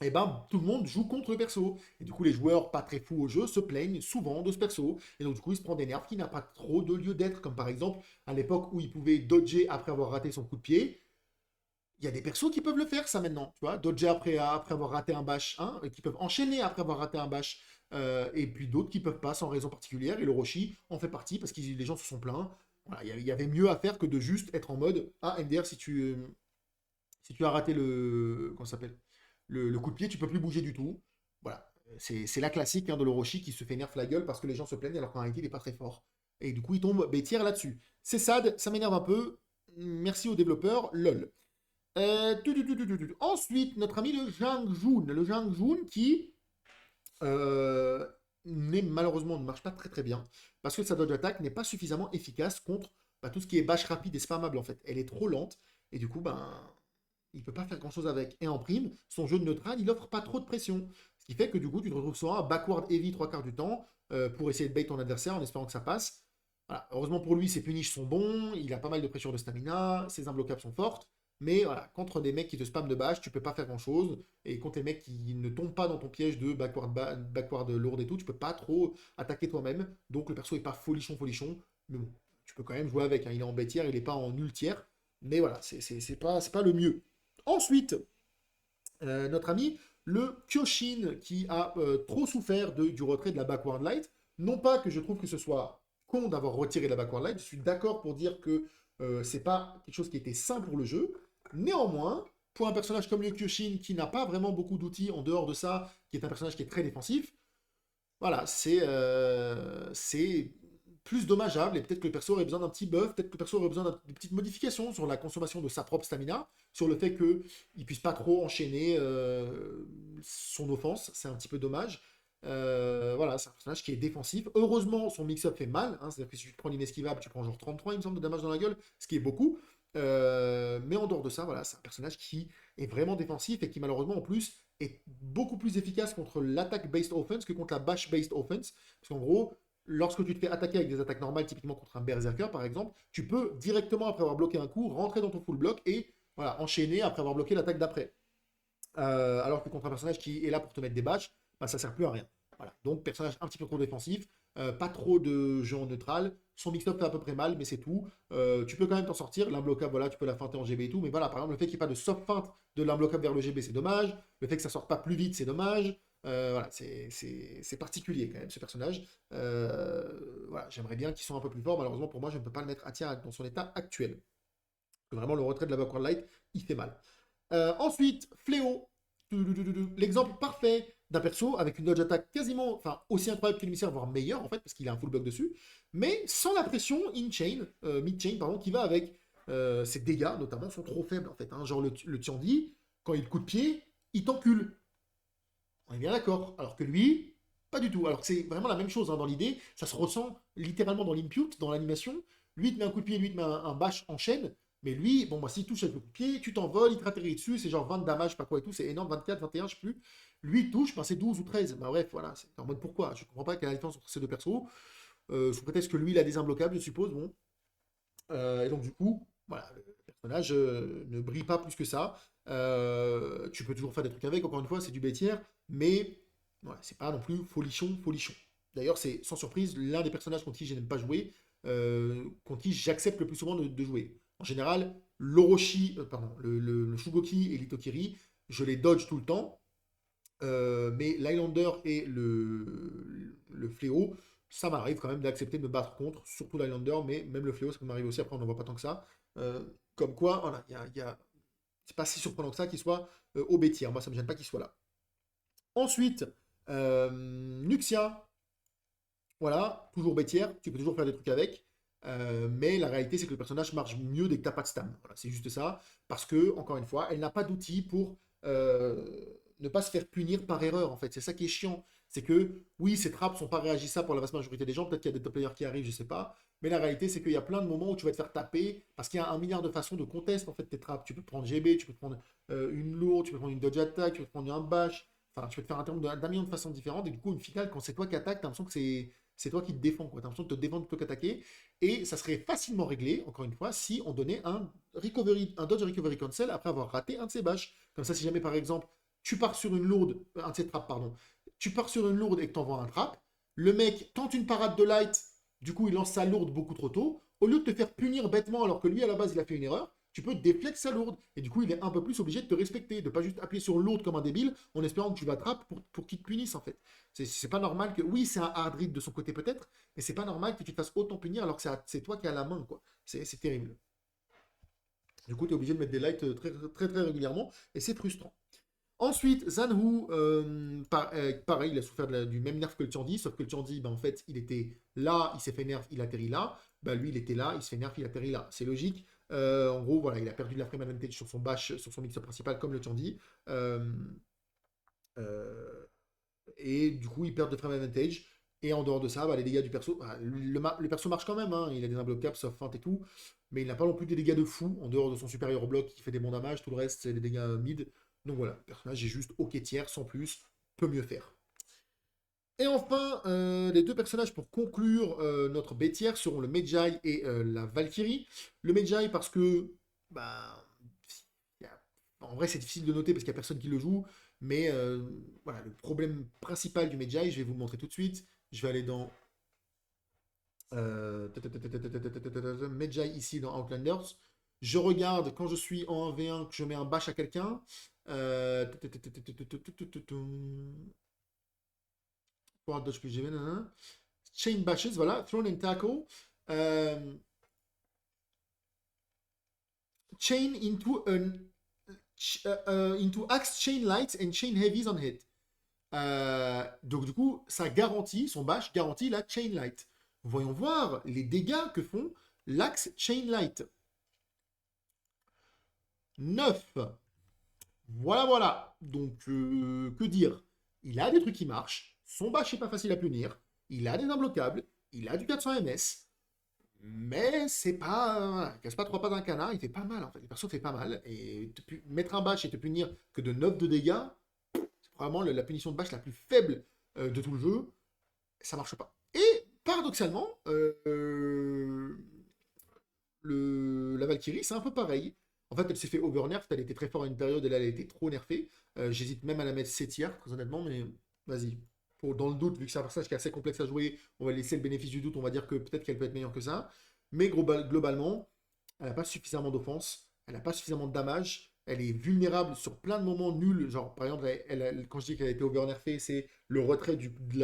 Speaker 1: et ben tout le monde joue contre le perso. Et du coup, les joueurs pas très fous au jeu se plaignent souvent de ce perso. Et donc, du coup, il se prend des nerfs qui n'a pas trop de lieu d'être. Comme par exemple, à l'époque où il pouvait dodger après avoir raté son coup de pied. Il y a des persos qui peuvent le faire, ça maintenant. Tu vois, dodger après avoir raté un bash, hein, qui peuvent enchaîner après avoir raté un bash. Et puis d'autres qui peuvent pas sans raison particulière. Et le Roshi en fait partie parce que les gens se sont plaints. Voilà, il y avait mieux à faire que de juste être en mode ah, MDR, si tu as raté comment ça s'appelle le coup de pied, tu peux plus bouger du tout. Voilà. C'est la classique, hein, de l'Orochi qui se fait nerf la gueule parce que les gens se plaignent alors qu'en réalité, il n'est pas très fort. Et du coup, il tombe bêtière là-dessus. C'est sad, ça m'énerve un peu. Merci aux développeurs, lol. Ensuite, notre ami le Zhang Jun. Le Zhang Jun qui, euh, malheureusement, ne marche pas très très bien parce que sa dodge attack n'est pas suffisamment efficace contre bah, tout ce qui est bash rapide et spammable en fait. Elle est trop lente et du coup, ben, il peut pas faire grand chose avec. Et en prime, son jeu de neutral, il offre pas trop de pression. Ce qui fait que du coup, tu te retrouves soit backward heavy trois quarts du temps pour essayer de bait ton adversaire en espérant que ça passe. Voilà. Heureusement pour lui, ses punishes sont bons, il a pas mal de pression de stamina, ses imbloquables sont fortes. Mais voilà, contre des mecs qui te spamment de bash, tu peux pas faire grand chose. Et contre les mecs qui ne tombent pas dans ton piège de backward lourd et tout, tu peux pas trop attaquer toi-même. Donc le perso est pas folichon, folichon. Mais bon, tu peux quand même jouer avec, hein. Il est en bête tiers, il est pas en nul tiers. Mais voilà, c'est pas le mieux. Ensuite, notre ami le Kyoshin qui a trop souffert du retrait de la Backward Light. Non pas que je trouve que ce soit con d'avoir retiré la Backward Light, je suis d'accord pour dire que c'est pas quelque chose qui était sain pour le jeu. Néanmoins, pour un personnage comme le Kyoshin qui n'a pas vraiment beaucoup d'outils en dehors de ça, qui est un personnage qui est très défensif, voilà, c'est plus dommageable et peut-être que le perso aurait besoin d'un petit buff, peut-être que le perso aurait besoin d'une petite modification sur la consommation de sa propre stamina, sur le fait qu'il ne puisse pas trop enchaîner son offense, c'est un petit peu dommage. Voilà, c'est un personnage qui est défensif. Heureusement, son mix-up fait mal, hein, c'est-à-dire que si tu te prends l'inesquivable, tu prends genre 33, il me semble, de damage dans la gueule, ce qui est beaucoup. Mais en dehors de ça, voilà, c'est un personnage qui est vraiment défensif et qui malheureusement en plus est beaucoup plus efficace contre l'attaque-based offense que contre la bash-based offense. Parce qu'en gros, lorsque tu te fais attaquer avec des attaques normales, typiquement contre un berserker par exemple, tu peux directement après avoir bloqué un coup, rentrer dans ton full block et voilà, enchaîner après avoir bloqué l'attaque d'après. Alors que contre un personnage qui est là pour te mettre des bâches, bah, ça sert plus à rien. Voilà. Donc personnage un petit peu trop défensif, pas trop de jeu en neutral, son mix-up fait à peu près mal, mais c'est tout. Tu peux quand même t'en sortir, l'imbloquable, voilà, tu peux la feinter en GB et tout, mais voilà, par exemple, le fait qu'il n'y ait pas de soft feinte de l'imbloquable vers le GB, c'est dommage. Le fait que ça sorte pas plus vite, c'est dommage. Voilà, c'est particulier quand même ce personnage. Voilà, j'aimerais bien qu'il soit un peu plus fort. Malheureusement pour moi, je ne peux pas le mettre à tiers dans son état actuel. Vraiment, le retrait de la Backward Light, il fait mal. Ensuite, Fléau, l'exemple parfait d'un perso avec une dodge attack quasiment, enfin aussi incroyable que l'émissaire, voire meilleur en fait, parce qu'il a un full block dessus, mais sans la pression in-chain, mid-chain, pardon, qui va avec. Ses dégâts, notamment, sont trop faibles en fait. Hein. Genre le Tiandi, quand il coup de pied, il t'encule. On est bien d'accord. Alors que lui, pas du tout. Alors que c'est vraiment la même chose hein, dans l'idée. Ça se ressent littéralement dans l'input, dans l'animation. Lui, il te met un coup de pied, lui, il te met un bash en chaîne. Mais lui, bon, bah, s'il touche avec le coup de pied, tu t'envoles, il te ratterrit dessus, c'est genre 20 de damage, pas quoi et tout, c'est énorme, 24, 21, je sais plus. Lui, il touche, ben, c'est 12 ou 13. Bah, bref, voilà, c'est en mode pourquoi. Je comprends pas quelle est la différence entre ces deux persos. Sous prétexte que lui, il a des imbloquables, je suppose. Bon. Et donc, du coup, voilà, le personnage ne brille pas plus que ça. Tu peux toujours faire des trucs avec, encore une fois, c'est du bêtière, mais voilà, c'est pas non plus folichon, folichon. D'ailleurs, c'est sans surprise l'un des personnages contre qui je n'aime pas jouer, contre qui j'accepte le plus souvent de jouer. En général, l'Orochi, pardon, le Shugoki et l'Itokiri, je les dodge tout le temps, mais l'Highlander et le Fléau, ça m'arrive quand même d'accepter de me battre contre, surtout l'Highlander, mais même le Fléau, ça peut m'arriver aussi, après on n'en voit pas tant que ça. Euh, Comme quoi, voilà, c'est pas si surprenant que ça qu'il soit au bêtière. Moi, ça me gêne pas qu'il soit là. Ensuite, Nuxia, voilà, toujours bêtière, tu peux toujours faire des trucs avec. Mais la réalité, c'est que le personnage marche mieux dès que t'as pas de stam. Voilà, c'est juste ça. Parce que, encore une fois, elle n'a pas d'outils pour ne pas se faire punir par erreur, en fait. C'est ça qui est chiant. C'est que, oui, ces trappes sont pas réagissables pour la vaste majorité des gens. Peut-être qu'il y a des top players qui arrivent, je sais pas. Mais la réalité, c'est qu'il y a plein de moments où tu vas te faire taper parce qu'il y a un milliard de façons de contest, en fait, tes trappes. Tu peux prendre GB, tu peux prendre une lourde, tu peux prendre une dodge attack, tu peux prendre un bash. Enfin, tu peux te faire un terme d'un million de façons différentes. Et du coup, une finale, quand c'est toi qui attaques, t'as l'impression que c'est toi qui te défends, quoi. T'as l'impression de te défendre plutôt qu'attaquer. Et ça serait facilement réglé, encore une fois, si on donnait un dodge recovery cancel après avoir raté un de ses bâches. Comme ça, si jamais par exemple, tu pars sur une lourde, un de ses trappes, pardon, tu pars sur une lourde et que t'envoies un trap, le mec tente une parade de light, du coup il lance sa lourde beaucoup trop tôt, au lieu de te faire punir bêtement alors que lui à la base il a fait une erreur, tu peux déflecter sa lourde. Et du coup, il est un peu plus obligé de te respecter, de pas juste appuyer sur lourde comme un débile en espérant que tu l'attrapes pour qu'il te punisse en fait. C'est pas normal que. Oui, c'est un hard read de son côté peut-être, mais c'est pas normal que tu te fasses autant punir alors que c'est toi qui as la main, quoi. C'est terrible. Du coup, tu es obligé de mettre des lights très, très, très régulièrement et c'est frustrant. Ensuite, Zanhu, pareil, il a souffert du même nerf que le Tiandi, sauf que le Tiandi, ben, en fait, il était là, il s'est fait nerf, il atterrit là. Ben, lui, il était là, il se fait nerf, il atterrit là. C'est logique. En gros, voilà, il a perdu de la frame advantage sur son bash, sur son mixer principal, comme le Tiandi. Euh, euh, et du coup, il perd de frame advantage. Et en dehors de ça, bah, les dégâts du perso, bah, le perso marche quand même, hein, il a des imbloquables, sauf feinte et tout, mais il n'a pas non plus des dégâts de fou, en dehors de son supérieur au bloc qui fait des bons damages, tout le reste c'est des dégâts mid. Donc voilà, le personnage est juste ok tiers, sans plus, peut mieux faire. Et enfin, les deux personnages pour conclure notre bêtière seront le Medjay et la Valkyrie. Le Medjay parce que, bah, en vrai c'est difficile de noter parce qu'il n'y a personne qui le joue, mais voilà, le problème principal du Medjay, je vais vous le montrer tout de suite. Je vais aller dans Medjay ici dans Outlanders. Je regarde quand je suis en 1v1 que je mets un bash à quelqu'un. Forward dodge plus GB, nanana. Chain bashes, voilà. Thrown and tackle. Euh, chain into axe chain lights and chain heavies on hit. Donc du coup, ça garantit, son bash garantit la chain light. Voyons voir les dégâts que font l'axe chain light. 9. Voilà, voilà. Donc, que dire? Il a des trucs qui marchent. Son bash n'est pas facile à punir. Il a des imbloquables. Il a du 400 MS. Mais c'est pas. Il casse pas trois pattes d'un canard. Il fait pas mal en fait. Le perso fait pas mal. Et mettre un bash et te punir que de 9 de dégâts, c'est probablement la punition de bash la plus faible de tout le jeu. Ça marche pas. Et paradoxalement, la Valkyrie, c'est un peu pareil. En fait, elle s'est fait overnerf, elle était très forte à une période, et là, elle a été trop nerfée. J'hésite même à la mettre 7 tiers, très honnêtement, mais vas-y. Dans le doute, vu que c'est un personnage qui est assez complexe à jouer, on va laisser le bénéfice du doute, on va dire que peut-être qu'elle peut être meilleure que ça. Mais globalement, elle n'a pas suffisamment d'offense, elle n'a pas suffisamment de damage, elle est vulnérable sur plein de moments nuls. Genre, par exemple, quand je dis qu'elle a été overnerfée, c'est le retrait de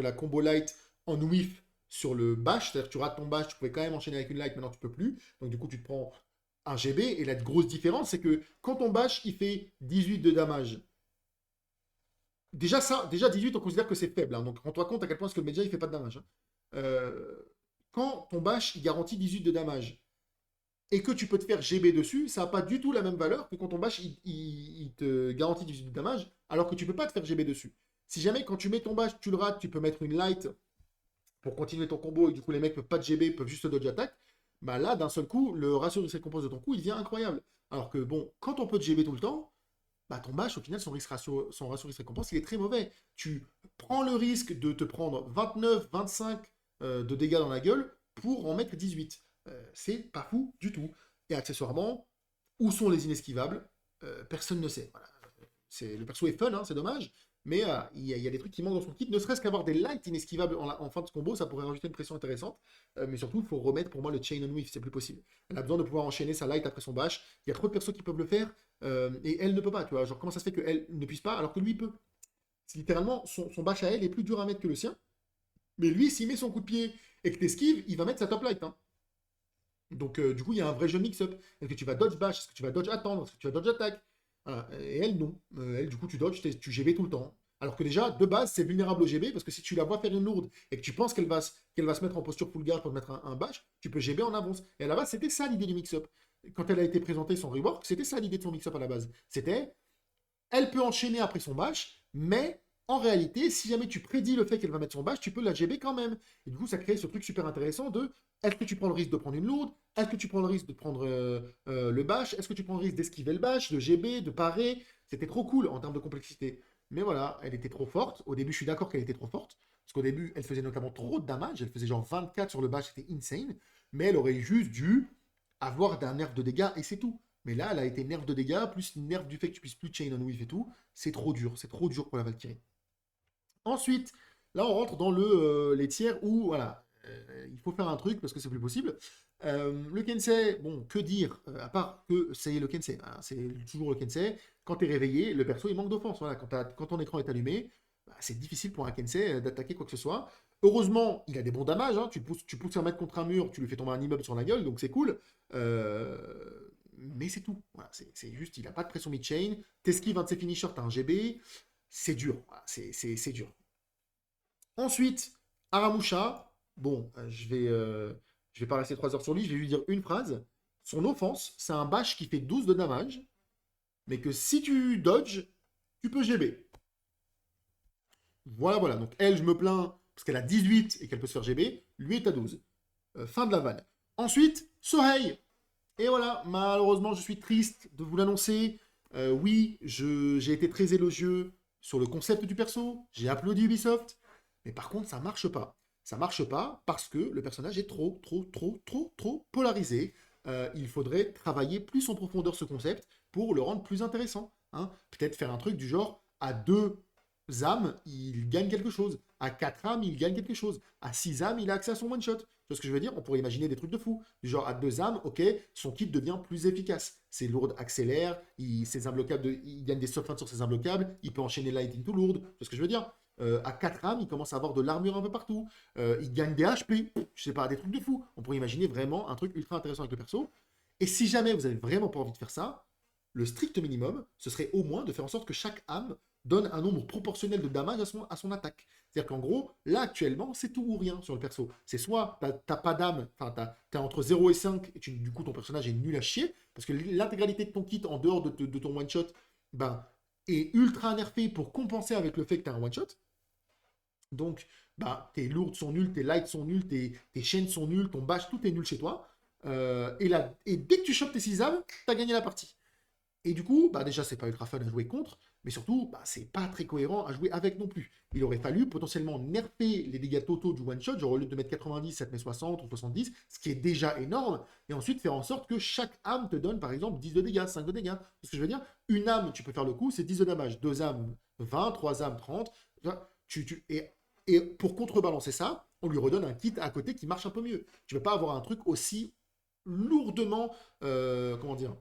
Speaker 1: la combo light en whiff sur le bash, c'est-à-dire que tu rates ton bash, tu pouvais quand même enchaîner avec une light, maintenant tu peux plus. Donc du coup, tu te prends un GB, et la grosse différence, c'est que quand ton bash, il fait 18 de damage, déjà 18, on considère que c'est faible, hein. Donc rends-toi compte à quel point est-ce que le média, il fait pas de damage, hein. Euh, Quand ton bash, il garantit 18 de damage, et que tu peux te faire GB dessus, ça n'a pas du tout la même valeur que quand ton bash, il te garantit 18 de damage, alors que tu peux pas te faire GB dessus. Si jamais, quand tu mets ton bash, tu le rates, tu peux mettre une light pour continuer ton combo, et du coup les mecs peuvent pas te GB, peuvent juste dodge attaque, bah là, d'un seul coup, le ratio de récompense de ton coup, il devient incroyable. Alors que bon, quand on peut te GB tout le temps, bah ton bash, au final, son ratio risque récompense, il est très mauvais. Tu prends le risque de te prendre 29, 25 de dégâts dans la gueule pour en mettre 18. C'est pas fou du tout. Et accessoirement, où sont les inesquivables? Personne ne sait. Voilà. Le perso est fun, hein, c'est dommage, mais il y a des trucs qui manquent dans son kit. Ne serait-ce qu'avoir des lights inesquivables en fin de combo, ça pourrait rajouter une pression intéressante. Mais surtout, il faut remettre pour moi le chain on whiff, c'est plus possible. Elle a besoin de pouvoir enchaîner sa light après son bash. Il y a trop de persos qui peuvent le faire, et elle ne peut pas. Tu vois, genre comment ça se fait qu'elle ne puisse pas alors que lui peut? C'est littéralement son bash à elle est plus dur à mettre que le sien. Mais lui, s'il met son coup de pied et que t'esquives, il va mettre sa top light, hein. Donc, du coup, il y a un vrai jeu mix-up. Est-ce que tu vas dodge bash? Est-ce que tu vas dodge attendre? Est-ce que tu vas dodge attaque? Voilà. Et elle, non. Elle, du coup, tu dodges, tu GB tout le temps. Alors que déjà, de base, c'est vulnérable au GB, parce que si tu la vois faire une lourde et que tu penses qu'elle va se mettre en posture full guard pour te mettre un bash, tu peux GB en avance. Et à la base, c'était ça l'idée du mix-up. Quand elle a été présentée, son rework, c'était ça l'idée de son mix-up à la base. C'était, elle peut enchaîner après son bash, mais en réalité, si jamais tu prédis le fait qu'elle va mettre son bash, tu peux la GB quand même. Et du coup, ça crée ce truc super intéressant de est-ce que tu prends le risque de prendre une lourde? Est-ce que tu prends le risque de prendre le bash? Est-ce que tu prends le risque d'esquiver le bash, de GB, de parer? C'était trop cool en termes de complexité. Mais voilà, elle était trop forte. Au début, je suis d'accord qu'elle était trop forte. Parce qu'au début, elle faisait notamment trop de damage. Elle faisait genre 24 sur le bash, c'était insane. Mais elle aurait juste dû avoir d'un nerf de dégâts et c'est tout. Mais là, elle a été nerf de dégâts, plus nerf du fait que tu puisses plus chain on whiff et tout. C'est trop dur pour la Valkyrie. Ensuite, là, on rentre dans les tiers où, voilà, il faut faire un truc parce que c'est plus possible. Le Kensei, bon, que dire, à part que c'est le Kensei, hein, c'est toujours le Kensei. Quand tu es réveillé, le perso, il manque d'offense. Voilà, quand ton écran est allumé, bah, c'est difficile pour un Kensei d'attaquer quoi que ce soit. Heureusement, il a des bons damages, hein. Tu pousses un mètre contre un mur, tu lui fais tomber un immeuble sur la gueule, donc c'est cool. Mais c'est tout. Voilà, c'est juste, il n'a pas de pression mid-chain. T'esquives un de ses finishers, t'as un GB. C'est dur. Voilà, c'est dur. Ensuite, Aramusha, bon, je vais pas rester 3 heures sur lui, je vais lui dire une phrase. Son offense, c'est un bash qui fait 12 de damage, mais que si tu dodges, tu peux GB. Voilà, voilà. Donc elle, je me plains parce qu'elle a 18 et qu'elle peut se faire GB. Lui est à 12. Fin de la vanne. Ensuite, Sohei. Et voilà, malheureusement, je suis triste de vous l'annoncer. Oui, j'ai été très élogieux sur le concept du perso. J'ai applaudi Ubisoft. Mais par contre, ça marche pas. Ça marche pas parce que le personnage est trop, trop, trop, trop, trop polarisé. Il faudrait travailler plus en profondeur ce concept pour le rendre plus intéressant, hein. Peut-être faire un truc du genre à deux âmes, il gagne quelque chose. À 4 âmes, il gagne quelque chose. À 6 âmes, il a accès à son one-shot. Tu vois ce que je veux dire? On pourrait imaginer des trucs de fou. Du genre, à 2 âmes, ok, son kit devient plus efficace. Ses lourdes accélèrent, ses imbloquables, il gagne des soft sur ses imbloquables, il peut enchaîner light into lourd. Tu vois ce que je veux dire? À 4 âmes, il commence à avoir de l'armure un peu partout. Il gagne des HP. Je sais pas, des trucs de fou. On pourrait imaginer vraiment un truc ultra intéressant avec le perso. Et si jamais vous avez vraiment pas envie de faire ça, le strict minimum, ce serait au moins de faire en sorte que chaque âme donne un nombre proportionnel de damage à son attaque. C'est-à-dire qu'en gros, là actuellement, c'est tout ou rien sur le perso. C'est soit t'as pas d'âme, enfin t'as entre 0 et 5, et du coup ton personnage est nul à chier, parce que l'intégralité de ton kit en dehors de ton one-shot ben, est ultra nerfée pour compenser avec le fait que t'as un one-shot. Donc, bah, tes lourdes sont nulles, tes lights sont nuls, tes chaînes sont nulles, ton bash, tout est nul chez toi. Et dès que tu chopes tes 6 âmes, t'as gagné la partie. Et du coup, bah déjà, c'est pas ultra fun à jouer contre, mais surtout, bah, c'est pas très cohérent à jouer avec non plus. Il aurait fallu potentiellement nerfer les dégâts totaux du one-shot, genre au lieu de mettre 90, ça te met 60 ou 70, ce qui est déjà énorme, et ensuite faire en sorte que chaque âme te donne par exemple 10 de dégâts, 5 de dégâts. Ce que je veux dire, une âme, tu peux faire le coup, c'est 10 de damage, deux âmes, 20, trois âmes, 30. Et pour contrebalancer ça, on lui redonne un kit à côté qui marche un peu mieux. Tu ne peux pas avoir un truc aussi lourdement, comment dire,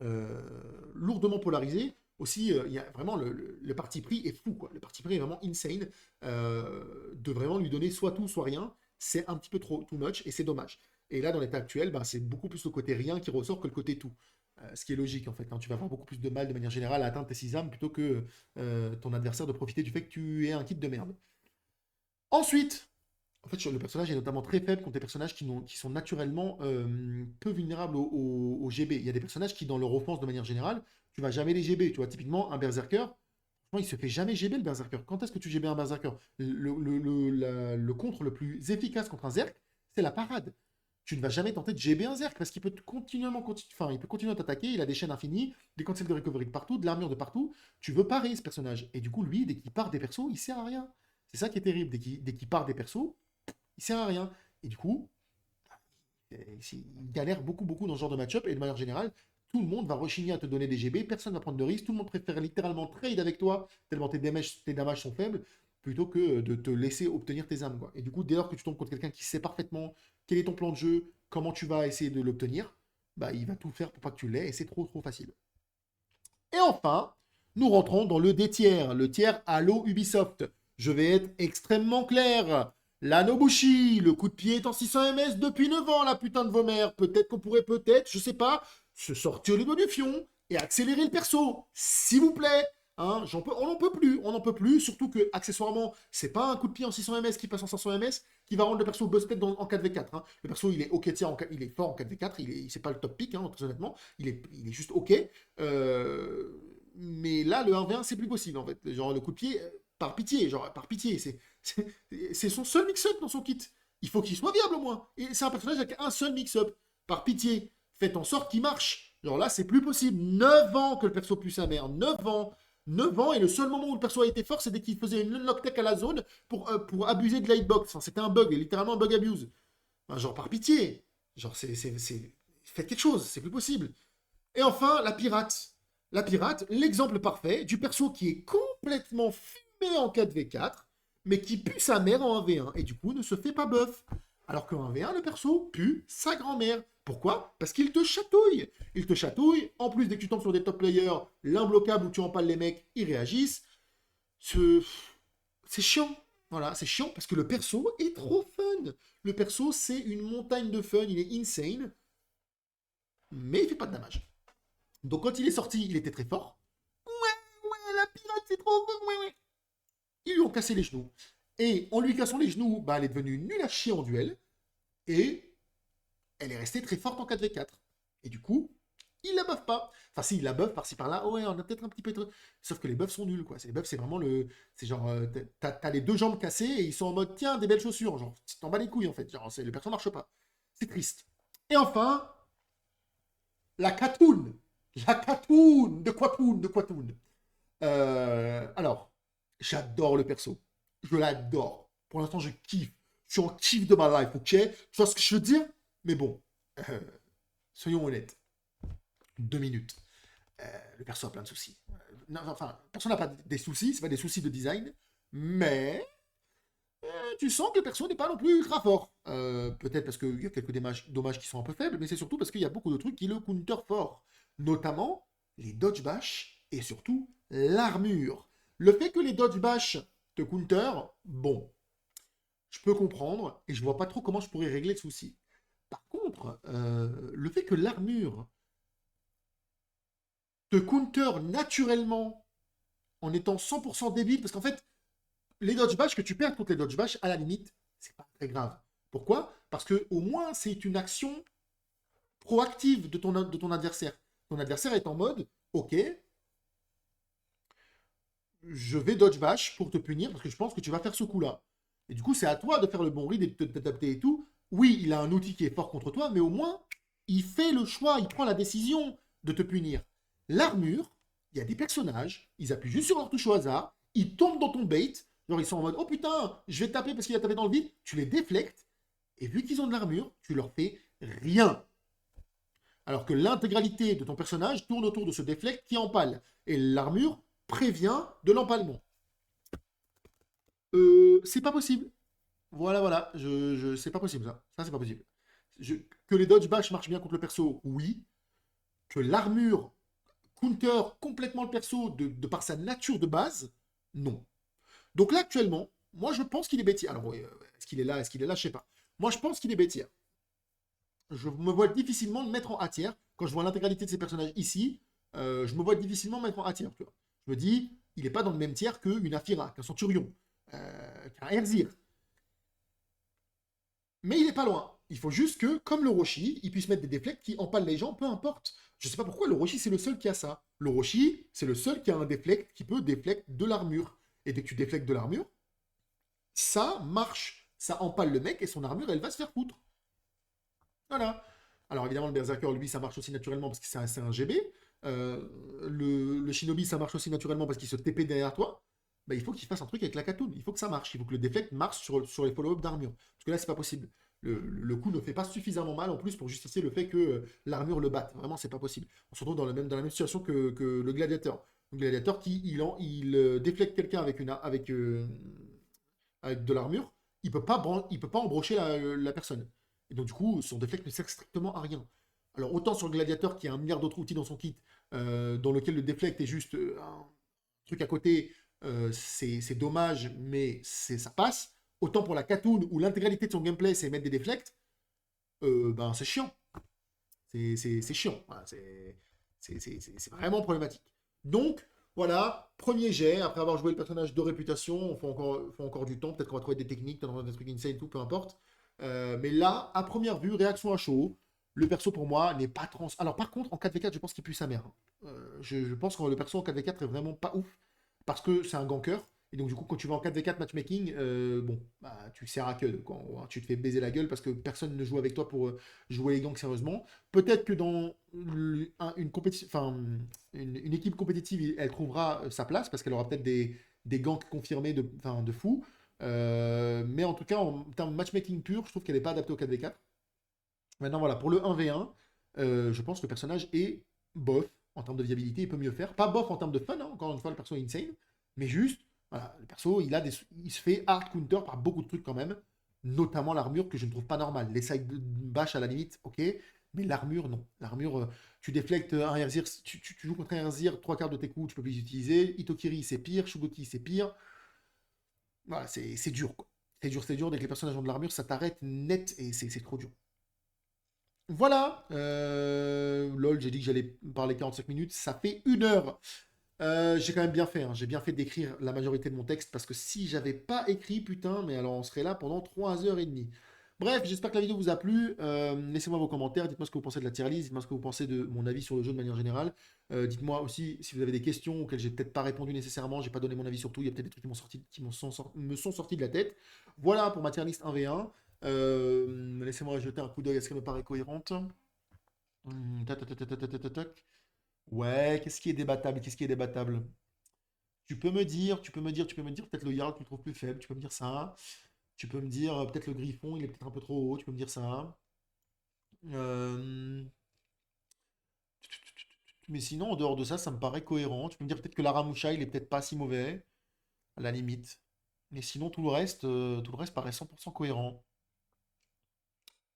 Speaker 1: euh, lourdement polarisé. Aussi, il y a vraiment le parti pris est fou, quoi. Le parti pris est vraiment insane. De vraiment lui donner soit tout, soit rien, c'est un petit peu trop too much et c'est dommage. Et là, dans l'état actuel, ben, c'est beaucoup plus le côté rien qui ressort que le côté tout. Ce qui est logique en fait. Hein. Tu vas avoir beaucoup plus de mal de manière générale à atteindre tes 6 âmes plutôt que ton adversaire de profiter du fait que tu aies un kit de merde. Ensuite, en fait, le personnage est notamment très faible contre des personnages qui sont naturellement peu vulnérables au GB. Il y a des personnages qui, dans leur offense de manière générale, tu vas jamais les GB. Tu vois, typiquement, un berserker, franchement, il se fait jamais GB le berserker. Quand est-ce que tu GB un berserker? Le contre le plus efficace contre un zerk, c'est la parade. Tu ne vas jamais tenter de GB un zerk parce qu'il peut enfin, il peut continuer à t'attaquer, il a des chaînes infinies, des cancels de recovery de partout, de l'armure de partout. Tu veux parer ce personnage. Et du coup, lui, dès qu'il part des persos, il sert à rien. C'est ça qui est terrible. Dès qu'il part des persos, il sert à rien. Et du coup, il galère beaucoup, beaucoup dans ce genre de match-up. Et de manière générale, tout le monde va rechigner à te donner des GB. Personne ne va prendre de risques. Tout le monde préfère littéralement trade avec toi, tellement tes damages sont faibles, plutôt que de te laisser obtenir tes âmes. Quoi. Et du coup, dès lors que tu tombes contre quelqu'un qui sait parfaitement quel est ton plan de jeu, comment tu vas essayer de l'obtenir, bah, il va tout faire pour pas que tu l'aies. Et c'est trop, trop facile. Et enfin, nous rentrons dans le D-tiers, le tiers Halo Ubisoft. Je vais être extrêmement clair. La Nobushi, le coup de pied est en 600 ms depuis 9 ans, la putain de vos mères. Peut-être qu'on pourrait, je sais pas, se sortir les doigts du fion et accélérer le perso. S'il vous plaît. Hein, on n'en peut plus, surtout que, accessoirement, c'est pas un coup de pied en 600 ms qui passe en 500 ms qui va rendre le perso busted en 4v4. Hein. Le perso, il est ok, tiens, il est fort en 4v4, c'est pas le top pick, hein, très honnêtement, il est juste ok. Mais là, le 1v1, c'est plus possible, en fait. Genre, le coup de pied, par pitié, c'est son seul mix-up dans son kit. Il faut qu'il soit viable au moins. Et c'est un personnage avec un seul mix-up. Par pitié, faites en sorte qu'il marche. Genre là, c'est plus possible. 9 ans que le perso pue sa mère. 9 ans. 9 ans, et le seul moment où le perso a été fort, c'est dès qu'il faisait une lock tech à la zone pour abuser de l'hitbox. Enfin, c'était un bug, littéralement un bug abuse. Enfin, genre, par pitié. Genre, faites quelque chose, c'est plus possible. Et enfin, la pirate. La pirate, l'exemple parfait du perso qui est complètement fumé en 4v4, mais qui pue sa mère en 1v1, et du coup ne se fait pas buff. Alors qu'en 1v1, le perso pue sa grand-mère. Pourquoi? Parce qu'il te chatouille. Il te chatouille, en plus dès que tu tombes sur des top players, l'imbloquable où tu empales les mecs, ils réagissent. C'est chiant. Voilà, c'est chiant parce que le perso est trop fun. Le perso, c'est une montagne de fun, il est insane, mais il fait pas de damage. Donc quand il est sorti, il était très fort. Ouais, la pirate, c'est trop fort, ouais. Ils lui ont cassé les genoux. Et en lui cassant les genoux, bah, elle est devenue nulle à chier en duel. Et elle est restée très forte en 4v4. Et du coup, il la buff pas. Enfin, si, il la buff par-ci par-là. Ouais, on a peut-être un petit peu. Sauf que les buffs sont nuls, quoi. Les buffs, c'est vraiment le. C'est genre, t'as les deux jambes cassées et ils sont en mode, tiens, des belles chaussures. Genre, tu t'en bats les couilles, en fait. Genre, le perso marche pas. C'est triste. Et enfin, la Katoon. La Katoon de Quatoon. Alors, j'adore le perso. Je l'adore. Pour l'instant, je kiffe. Je suis en kiff de ma life, ok? Tu vois ce que je veux dire? Mais bon, euh, soyons honnêtes. 2 minutes. Le perso a plein de soucis. enfin, personne n'a pas des soucis, c'est pas des soucis de design, mais tu sens que le perso n'est pas non plus ultra fort. Peut-être parce qu'il y a quelques dommages qui sont un peu faibles, mais c'est surtout parce qu'il y a beaucoup de trucs qui le counter fort. Notamment les dodge bash et surtout l'armure. Le fait que les dodge bash te counter, bon, je peux comprendre et je vois pas trop comment je pourrais régler le souci. Par contre, le fait que l'armure te counter naturellement en étant 100% débile, parce qu'en fait, les dodge bash, que tu perds contre les dodge bash, à la limite, c'est pas très grave. Pourquoi? Parce que au moins, c'est une action proactive de ton adversaire. Ton adversaire est en mode, ok, je vais dodge bash pour te punir parce que je pense que tu vas faire ce coup-là. Et du coup, c'est à toi de faire le bon read et de t'adapter et tout. Oui, il a un outil qui est fort contre toi, mais au moins, il fait le choix, il prend la décision de te punir. L'armure, il y a des personnages, ils appuient juste sur leur touche au hasard, ils tombent dans ton bait, genre ils sont en mode oh putain, je vais taper parce qu'il a tapé dans le vide, tu les déflectes, et vu qu'ils ont de l'armure, tu leur fais rien. Alors que l'intégralité de ton personnage tourne autour de ce déflect qui empale. Et l'armure prévient de l'empalement. C'est pas possible. Voilà, voilà. C'est pas possible, ça. Ça, c'est pas possible. Que les dodge bash marchent bien contre le perso, oui. Que l'armure counter complètement le perso de par sa nature de base, non. Donc là, actuellement, moi, je pense qu'il est bêtier. Alors, oui, est-ce qu'il est là, je sais pas. Moi, je pense qu'il est bêtier. Je me vois difficilement le mettre en A tiers. Quand je vois l'intégralité de ces personnages ici, je me vois difficilement mettre en A tiers. Tu vois. Je me dis, il n'est pas dans le même tiers qu'une Afira, qu'un Centurion, qu'un Erzir. Mais il n'est pas loin. Il faut juste que, comme le Roshi, il puisse mettre des déflects qui empalent les gens, peu importe. Je ne sais pas pourquoi le Roshi, c'est le seul qui a ça. Le Roshi, c'est le seul qui a un déflect qui peut déflecter de l'armure. Et dès que tu déflectes de l'armure, ça marche. Ça empale le mec et son armure, elle va se faire foutre. Voilà. Alors évidemment, le Berserker, lui, ça marche aussi naturellement parce que c'est un GB. Le Shinobi, ça marche aussi naturellement parce qu'il se TP derrière toi. Bah, il faut qu'il fasse un truc avec la Katoon. Il faut que ça marche. Il faut que le deflect marche sur les follow-up d'armure. Parce que là, c'est pas possible. Le coup ne fait pas suffisamment mal en plus pour justifier le fait que l'armure le batte. Vraiment, c'est pas possible. On se retrouve dans la même situation que le gladiateur. Le gladiateur qui déflecte quelqu'un avec de l'armure, il peut pas embrocher la personne. Et donc, du coup, son deflect ne sert strictement à rien. Alors, autant sur le gladiateur qui a un milliard d'autres outils dans son kit, dans lequel le deflect est juste un truc à côté, c'est dommage, mais ça passe. Autant pour la Katoon, où l'intégralité de son gameplay, c'est mettre des deflects, ben, c'est chiant. C'est chiant. Voilà, c'est vraiment problématique. Donc, voilà, premier jet, après avoir joué le personnage de réputation, faut encore du temps, peut-être qu'on va trouver des techniques, peut-être des trucs insane, tout, peu importe. Mais là, à première vue, réaction à chaud, le perso pour moi n'est pas trans. Alors par contre, en 4v4, je pense qu'il pue sa mère. Je pense que le perso en 4v4 est vraiment pas ouf, parce que c'est un ganker. Et donc du coup, quand tu vas en 4v4 matchmaking, bon, bah, tu sers à que, quoi. Tu te fais baiser la gueule parce que personne ne joue avec toi pour jouer les ganks sérieusement. Peut-être que dans une équipe compétitive, elle trouvera sa place parce qu'elle aura peut-être des ganks confirmés de fou. Mais en tout cas, en termes de matchmaking pur, je trouve qu'elle n'est pas adaptée au 4v4. Maintenant, voilà, pour le 1v1, je pense que le personnage est bof en termes de viabilité, il peut mieux faire. Pas bof en termes de fun, hein, encore une fois, le perso est insane, mais juste, voilà, le perso, il se fait hard counter par beaucoup de trucs quand même, notamment l'armure que je ne trouve pas normale. Les side bash à la limite, ok, mais l'armure, non. L'armure, tu déflectes un Erzir, tu joues contre un Erzir, trois quarts de tes coups, tu peux plus les utiliser. Itokiri, c'est pire. Shugoki, c'est pire. Voilà, c'est dur, quoi. C'est dur. Dès que les personnages ont de l'armure, ça t'arrête net et c'est trop dur. Voilà. Lol, j'ai dit que j'allais parler 45 minutes. Ça fait 1 heure. J'ai quand même bien fait. Hein. J'ai bien fait d'écrire la majorité de mon texte parce que si j'avais pas écrit, putain, mais alors on serait là pendant 3h30. Bref, j'espère que la vidéo vous a plu. Laissez-moi vos commentaires. Dites-moi ce que vous pensez de la tier list. Dites-moi ce que vous pensez de mon avis sur le jeu de manière générale. Dites-moi aussi si vous avez des questions auxquelles j'ai peut-être pas répondu nécessairement. J'ai pas donné mon avis sur tout. Il y a peut-être des trucs me sont sortis de la tête. Voilà pour ma tier list 1v1. Laissez-moi jeter un coup d'œil à ce qui me paraît cohérente. Tac, tac, tac, tac, tac, tac, tac. Ouais, qu'est-ce qui est débattable? Qu'est-ce qui est débattable? Tu peux me dire peut-être le Jarl que tu trouves plus faible, tu peux me dire ça. Tu peux me dire peut-être le Griffon, il est peut-être un peu trop haut, tu peux me dire ça. Euh, Mais sinon, en dehors de ça, ça me paraît cohérent. Tu peux me dire peut-être que l'Aramusha, il est peut-être pas si mauvais, à la limite. Mais sinon, tout le reste paraît 100% cohérent.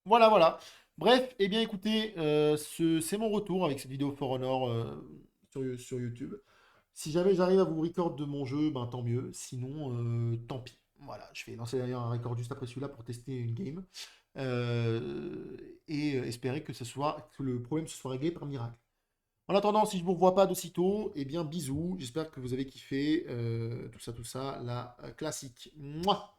Speaker 1: Voilà, voilà. Bref, eh bien écoutez, c'est mon retour avec cette vidéo For Honor sur YouTube. Si jamais j'arrive à vous record de mon jeu, ben tant mieux. Sinon, tant pis. Voilà, je vais lancer d'ailleurs un record juste après celui-là pour tester une game. Et espérer que le problème se soit réglé par miracle. En attendant, si je ne vous revois pas d'aussitôt, eh bien bisous. J'espère que vous avez kiffé tout ça, la classique. Mouah.